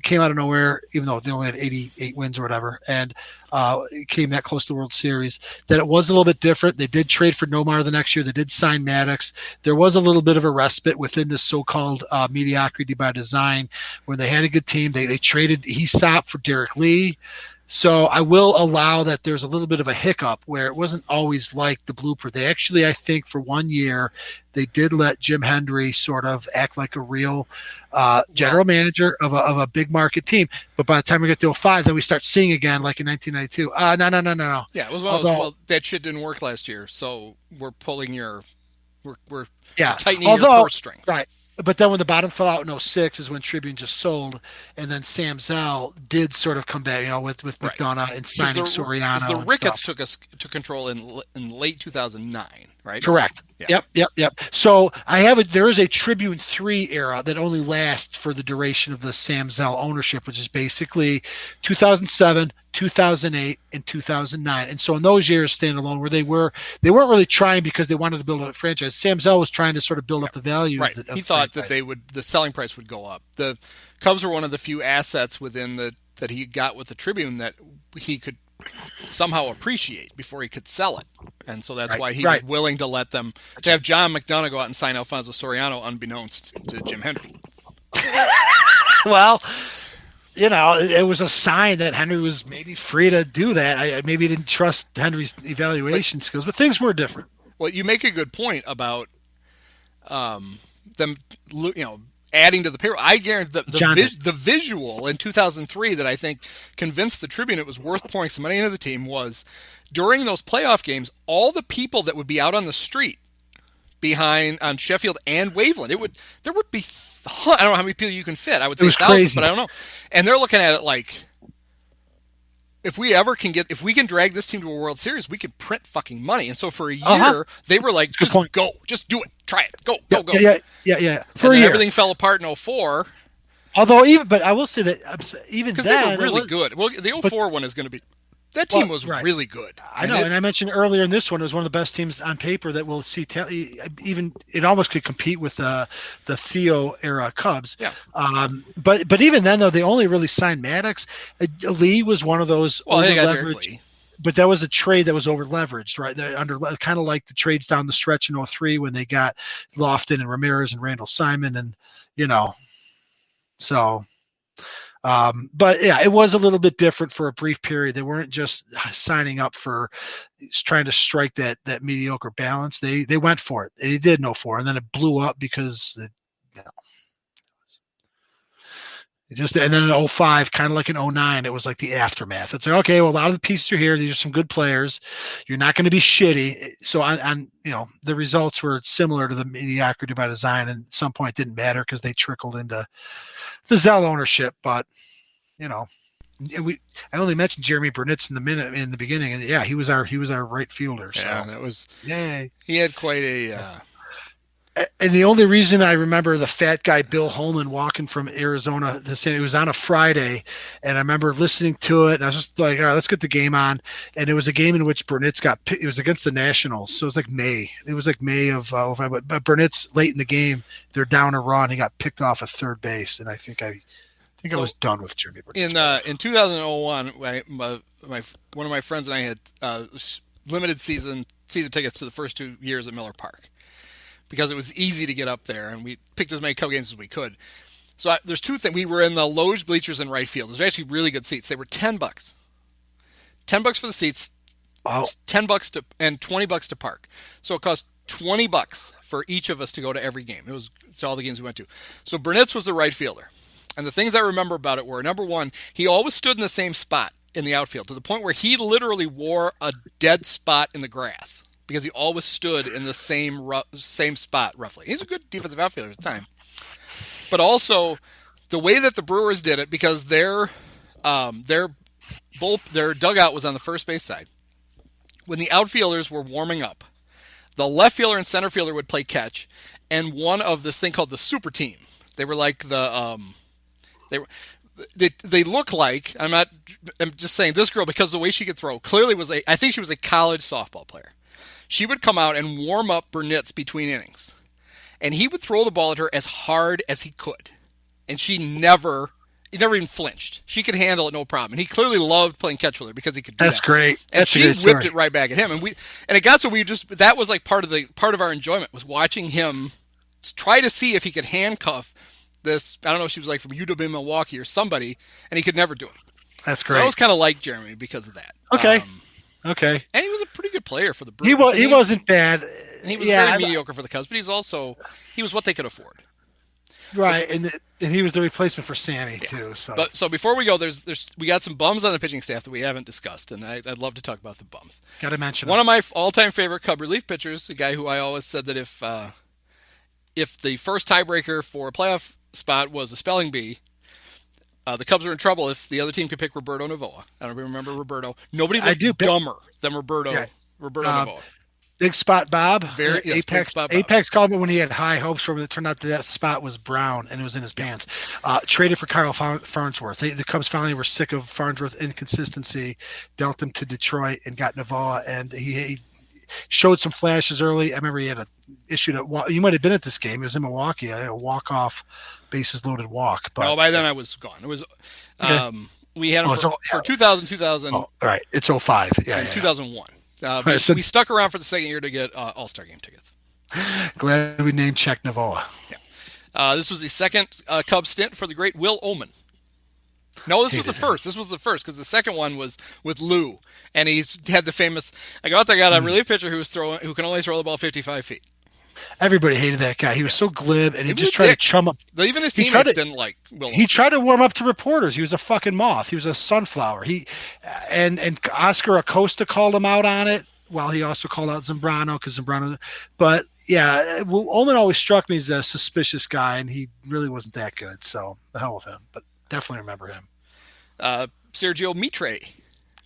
came out of nowhere, even though they only had 88 wins or whatever, and it came that close to the World Series, that it was a little bit different. They did trade for Nomar the next year. They did sign Maddox. There was a little bit of a respite within this so-called mediocrity by design. When they had a good team, they traded Aesop for Derrek Lee. So I will allow that there's a little bit of a hiccup where it wasn't always like the blueprint. They actually, I think, for 1 year, they did let Jim Hendry sort of act like a real general manager of a big market team. But by the time we get to 05, then we start seeing again, like in 1992. No. Yeah, well, that shit didn't work last year. So we're tightening your purse strings. Right. But then when the bottom fell out in 06 is when Tribune just sold, and then Sam Zell did sort of come back, with McDonough and signing Soriano. The Ricketts took control in late 2009, right? Correct. Yeah. Yep. So there is a Tribune 3 era that only lasts for the duration of the Sam Zell ownership, which is basically 2007, 2008, and 2009. And so in those years, standalone, where they weren't really trying because they wanted to build a franchise. Sam Zell was trying to sort of build up the value. Right. Of he thought that the selling price would go up. The Cubs were one of the few assets within that he got with the Tribune that he could somehow appreciate before he could sell it. And so that's why he was willing to let them, to have John McDonough go out and sign Alfonso Soriano unbeknownst to Jim Hendry. Well, it was a sign that Henry was maybe free to do that. I maybe didn't trust Henry's evaluation skills, but things were different. Well, you make a good point about them, adding to the payroll. I guarantee the visual in 2003 that I think convinced the Tribune it was worth pouring some money into the team was during those playoff games, all the people that would be out on the street on Sheffield and Waveland, there would be I don't know how many people you can fit. I would say thousands, but I don't know. And they're looking at it like, if we can drag this team to a World Series, we could print fucking money. And so for a year, they were like, go, just do it, try it, go. Yeah. For a year, everything fell apart in 04. Although but I will say that even because then, they were really good. Well, the 04 one is going to be That team was really good. I know, and I mentioned earlier in this one, it was one of the best teams on paper that we'll see. Even it almost could compete with the Theo era Cubs. Yeah. But even then, though, they only really signed Maddox. Lee was one of those over-leveraged. But that was a trade that was over-leveraged, right? Under kind of like the trades down the stretch in 2003 when they got Lofton and Ramirez and Randall Simon, and so. But yeah, it was a little bit different for a brief period. They weren't just signing up for trying to strike that mediocre balance. They went for it. They did no for it, and then it blew up because and then in 2005, kind of like in 2009, it was like the aftermath. It's like, okay, well, a lot of the pieces are here. These are some good players. You're not going to be shitty. So on the results were similar to the mediocrity by design, and at some point it didn't matter because they trickled into the Zell ownership. But I only mentioned Jeremy Burnitz in the beginning, and yeah, he was our right fielder. So. Yeah, that was yay. He had quite a. And the only reason I remember the fat guy Bill Holman walking from Arizona to San, it was on a Friday, and I remember listening to it, and I was just like, all right, let's get the game on. And it was a game in which Burnitz got picked. It was against the Nationals, so it was like May. It was like May of but Burnitz late in the game, they're down a run. He got picked off at third base, and I think I was done with Jeremy Burnitz. In 2001, one of my friends and I had limited season tickets to the first 2 years at Miller Park, because it was easy to get up there, and we picked as many Cub games as we could. So there's two things. We were in the Loge bleachers in right field. Those are actually really good seats. They were $10. $10 for the seats, wow. $10 and $20 to park. So it cost $20 for each of us to go to every game. It was to all the games we went to. So Burnitz was the right fielder. And the things I remember about it were, number one, he always stood in the same spot in the outfield, to the point where he literally wore a dead spot in the grass, because he always stood in the same spot, roughly. He's a good defensive outfielder at the time. But also, the way that the Brewers did it, because their dugout was on the first base side. When the outfielders were warming up, the left fielder and center fielder would play catch, and one of this thing called the super team. They were like They look like, I'm just saying, this girl, because the way she could throw, clearly I think she was a college softball player. She would come out and warm up Burnitz between innings, and he would throw the ball at her as hard as he could, and he never even flinched. She could handle it no problem, and he clearly loved playing catch with her because he could do that. That's great. And she whipped it right back at him, and it got so that was like part of our enjoyment, was watching him try to see if he could handcuff this. I don't know if she was like from UW Milwaukee or somebody, and he could never do it. That's great. So I was kind of like Jeremy because of that. Okay. Okay. And he was a pretty good player for the Brewers. He wasn't bad. And he was very mediocre for the Cubs, but he was what they could afford. Right, and he was the replacement for Sammy too. So before we go, we got some bums on the pitching staff that we haven't discussed, and I'd love to talk about the bums. Got to mention one of my all-time favorite Cub relief pitchers, a guy who I always said that if the first tiebreaker for a playoff spot was a spelling bee, the Cubs are in trouble if the other team could pick Roberto Novoa. I don't remember Roberto. Nobody looked dumber than Roberto. Yeah. Roberto Novoa. Big Spot Bob. Apex called me when he had high hopes for him. It turned out that spot was brown and it was in his pants. Traded for Kyle Farnsworth. The Cubs finally were sick of Farnsworth's inconsistency, dealt him to Detroit and got Novoa, and he showed some flashes early. I remember he had you might have been at this game. It was in Milwaukee. I had a walk-off, bases-loaded walk. But no, by then I was gone. It was we had him for 2000. Oh, right. It's 05. Yeah, 2001. We stuck around for the second year to get All-Star Game tickets. Glad we named check Novoa. Yeah. This was the second Cubs stint for the great Will Oman. No, this was the first. This was the first, because the second one was with Lou, and he had the famous. I got a relief pitcher who can only throw the ball 55 feet. Everybody hated that guy. He was so glib, and he just tried to chum up. Even his teammates didn't like Will Oman. He tried to warm up to reporters. He was a fucking moth. He was a sunflower. And Oscar Acosta called him out on it, while he also called out Zambrano, because Zambrano. But yeah, Ullman always struck me as a suspicious guy, and he really wasn't that good. So the hell with him. But definitely remember him. Sergio Mitre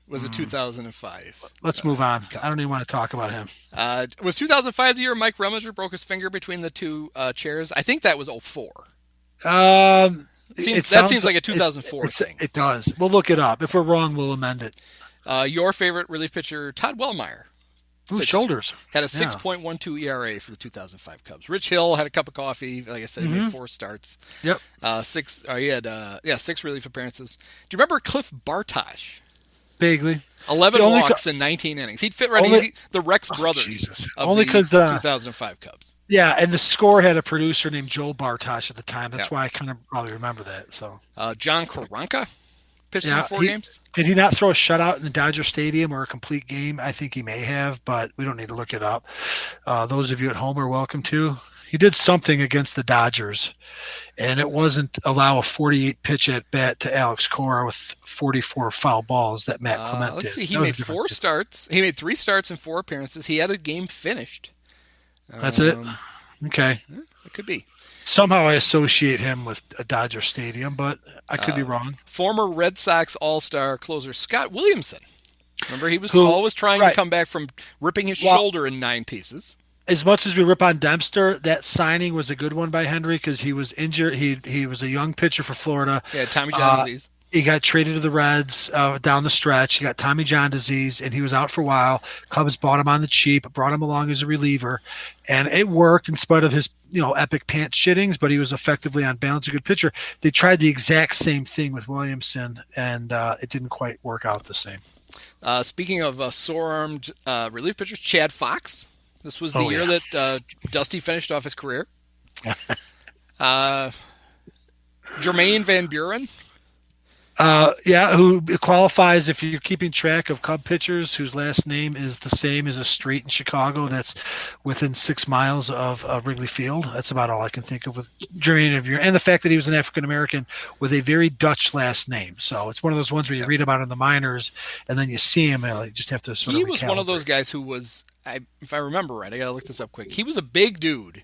was a 2005. Let's move on. I don't even want to talk about him. Was 2005 the year Mike Rummager broke his finger between the two chairs? I think that was 04. That seems like a 2004 thing. It does. We'll look it up. If we're wrong, we'll amend it. Your favorite relief pitcher, Todd Wellmeyer. Ooh, shoulders. Had a 6.12 ERA for the 2005 Cubs. Rich Hill had a cup of coffee. Like I said, he made 4 starts. Yep. He had 6 relief appearances. Do you remember Cliff Bartosh? Vaguely. 11 walks in 19 innings. He'd fit right in. The Rex brothers of only because the 2005 Cubs. Yeah, and the Score had a producer named Joel Bartosh at the time. That's why I kind of probably remember that. So John Karanka pitched in 4 games. Did he not throw a shutout in the Dodger Stadium or a complete game? I think he may have, but we don't need to look it up. Those of you at home are welcome to. He did something against the Dodgers, and it wasn't allow a 48 pitch at bat to Alex Cora with 44 foul balls that Matt Clement did. Let's see. He made 4 starts. He made 3 starts and 4 appearances. He had a game finished. That's it? Okay. It could be. Somehow I associate him with a Dodger Stadium, but I could be wrong. Former Red Sox All-Star closer Scott Williamson. Remember, he was always trying to come back from ripping his shoulder in 9 pieces. As much as we rip on Dempster, that signing was a good one by Henry because he was injured. He was a young pitcher for Florida. Yeah, Tommy John disease. He got traded to the Reds down the stretch. He got Tommy John disease, and he was out for a while. Cubs bought him on the cheap, brought him along as a reliever, and it worked in spite of his epic pants shittings, but he was effectively on balance a good pitcher. They tried the exact same thing with Williamson, and it didn't quite work out the same. Speaking of sore-armed relief pitchers, Chad Fox. This was the year that Dusty finished off his career. Jermaine Van Buren. Who qualifies if you're keeping track of Cub pitchers whose last name is the same as a street in Chicago that's within 6 miles of Wrigley Field. That's about all I can think of with Jermaine Van Buren. And the fact that he was an African-American with a very Dutch last name. So it's one of those ones where you read about in the minors and then you see him and you just have to sort of He was one of those guys who was, if I remember right, I got to look this up quick. He was a big dude.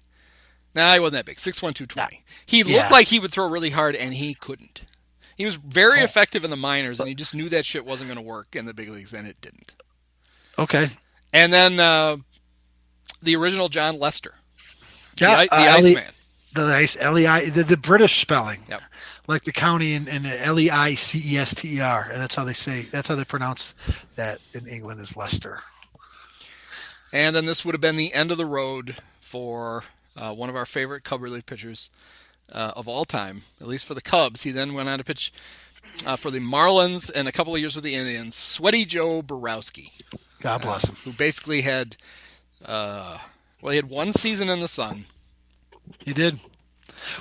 Nah, he wasn't that big, 6'1", 220. He looked like he would throw really hard, and he couldn't. He was very effective in the minors, and he just knew that shit wasn't going to work in the big leagues, and it didn't. Okay. And then the original John Lester. Yeah, the Iceman. L-E-I, the British spelling. Yep. Like the county in Leicester, and that's how they pronounce that in England is Leicester. And then this would have been the end of the road for one of our favorite Cub relief pitchers of all time, at least for the Cubs. He then went on to pitch for the Marlins and a couple of years with the Indians. Sweaty Joe Borowski. God bless him. Who basically had, he had 1 season in the sun. He did.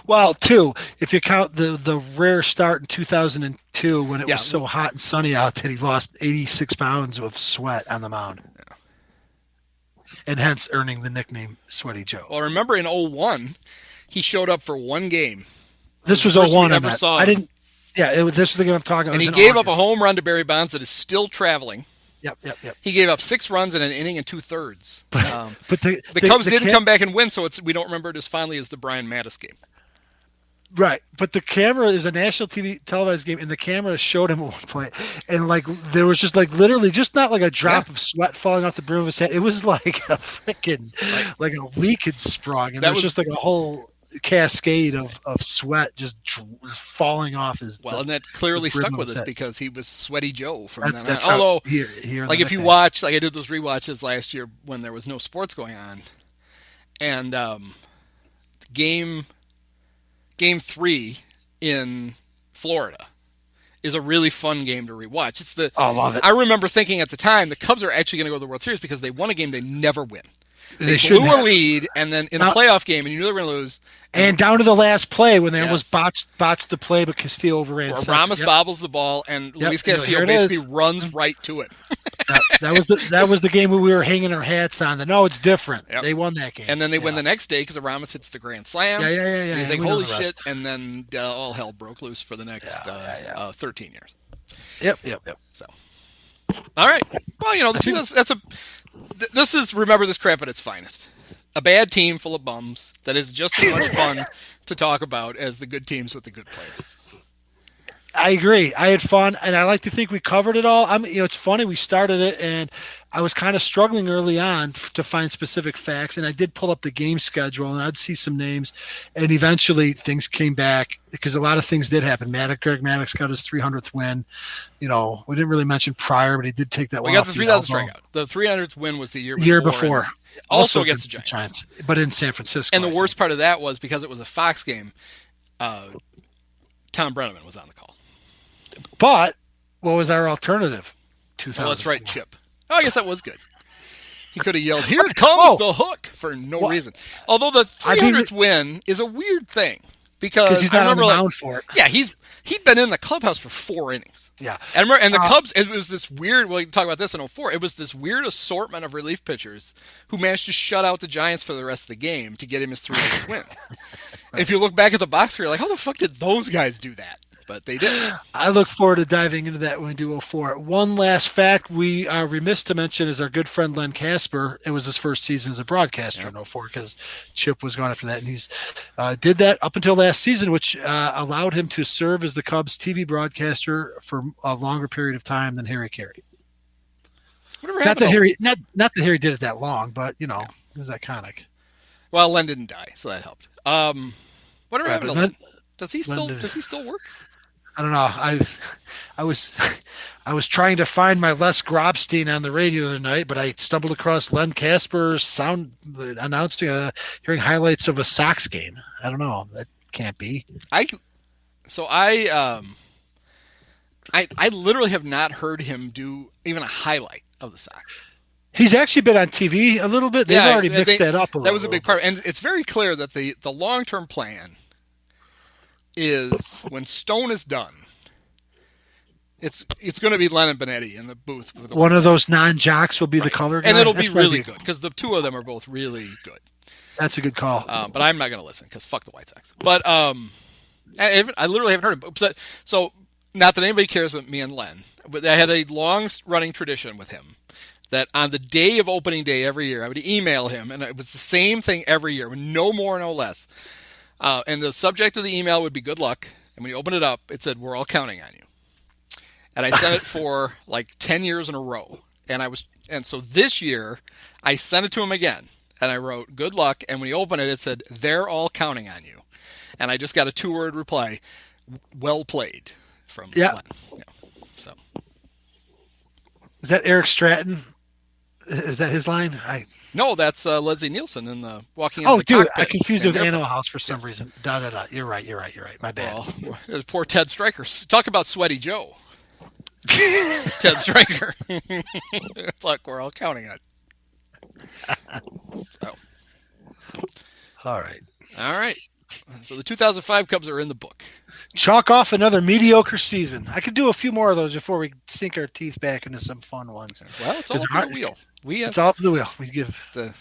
Well, 2, if you count the rare start in 2002 when it was so hot and sunny out that he lost 86 pounds of sweat on the mound. Yeah. And hence earning the nickname Sweaty Joe. Well, remember in 2001, he showed up for 1 game. This was 2001. I didn't. Yeah, this is the game I'm talking about. And he gave up a home run to Barry Bonds that is still traveling. Yep. He gave up 6 runs in an inning and 2/3. But the Cubs didn't come back and win, so we don't remember it as fondly as the Brian Mattis game. Right, but the camera is a national TV televised game, and the camera showed him at one point, and there was just literally just not like a drop of sweat falling off the brim of his head. It was like a freaking like a leak had sprung, and there was just like a whole cascade of sweat just falling off his. Well, and that clearly stuck with us because he was Sweaty Joe from then on. Although, if you watch, I did those rewatches last year when there was no sports going on, and Game 3 in Florida is a really fun game to rewatch. I love it. I remember thinking at the time the Cubs are actually going to go to the World Series because they won a game they never win. They blew a lead, and then in a playoff game, and you knew they were going to lose. And down to the last play when they almost botched the play, but Castillo overran. Ramos bobbles the ball, and Luis Castillo basically runs right to it. That was the game where we were hanging our hats on. No, it's different. Yep. They won that game. And then they win the next day because Ramos hits the grand slam. Yeah. And you think, holy shit, and then all hell broke loose for the next 13 years. Yep. So, all right. Well, this is remember this crap at its finest. A bad team full of bums that is just as much fun to talk about as the good teams with the good players. I agree. I had fun, and I like to think we covered it all. It's funny. We started it, and I was kind of struggling early on to find specific facts, and I did pull up the game schedule, and I'd see some names, and eventually things came back because a lot of things did happen. Greg Maddox got his 300th win. We didn't really mention Pryor, but he did take that one. We got the 3,000 strikeout. The 300th win was the year before. Also against the Giants, but in San Francisco. And the worst part of that was because it was a Fox game. Tom Brenneman was on the call. But what was our alternative? Oh, that's right, Chip. Oh, I guess that was good. He could have yelled, "Here comes the hook," for no reason. Although the 300th win is a weird thing because he's not on the mound for it. Yeah, he'd been in the clubhouse for 4 innings. Yeah, and the Cubs. It was this weird. We can talk about this in 2004. It was this weird assortment of relief pitchers who managed to shut out the Giants for the rest of the game to get him his 300th win. Right. If you look back at the box score, you're like, how the fuck did those guys do that? But they did. I look forward to diving into that when we do 04. One last fact we are remiss to mention is our good friend Len Casper. It was his first season as a broadcaster in 04 because Chip was gone after that. And he's did that up until last season, which allowed him to serve as the Cubs TV broadcaster for a longer period of time than Harry Carey. Not that Harry did it that long, but, it was iconic. Well, Len didn't die, so that helped. Whatever happened to Len? Does he still work? I don't know. I was trying to find my Les Grobstein on the radio the other night, but I stumbled across Len Casper's sound announcing hearing highlights of a Sox game. I don't know. That can't be. I literally have not heard him do even a highlight of the Sox. He's actually been on TV a little bit. They've already mixed that up a little. That was a big part. And it's very clear that the long-term plan is when Stone is done, it's going to be Len and Benetti in the booth. With one of those non-jocks will be the color guy. And it'll be really good because the two of them are both really good. That's a good call. But I'm not going to listen because fuck the White Sox. But I literally haven't heard him. So not that anybody cares but me and Len. But I had a long-running tradition with him that on the day of opening day every year, I would email him, and it was the same thing every year, no more, no less. And the subject of the email would be good luck. And when you open it up, it said, "We're all counting on you." And I sent it for like 10 years in a row. And so this year, I sent it to him again. And I wrote, "Good luck." And when he opened it, it said, "They're all counting on you." And I just got a 2-word reply, "Well played," from Len. Yeah. So. Is that Eric Stratton? Is that his line? No, that's Leslie Nielsen in the Walking into the Cockpit. I confused it with Animal House for some reason. You're right. My bad. Well, poor Ted Stryker. Talk about Sweaty Joe. Ted Stryker. Look, we're all counting on it. So. All right. So the 2005 Cubs are in the book. Chalk off another mediocre season. I could do a few more of those before we sink our teeth back into some fun ones. Well, it's all up to the wheel. It's all up to the wheel. We give the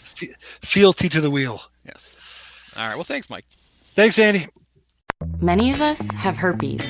fealty to the wheel. Yes. All right. Well, thanks, Mike. Thanks, Andy. Many of us have herpes.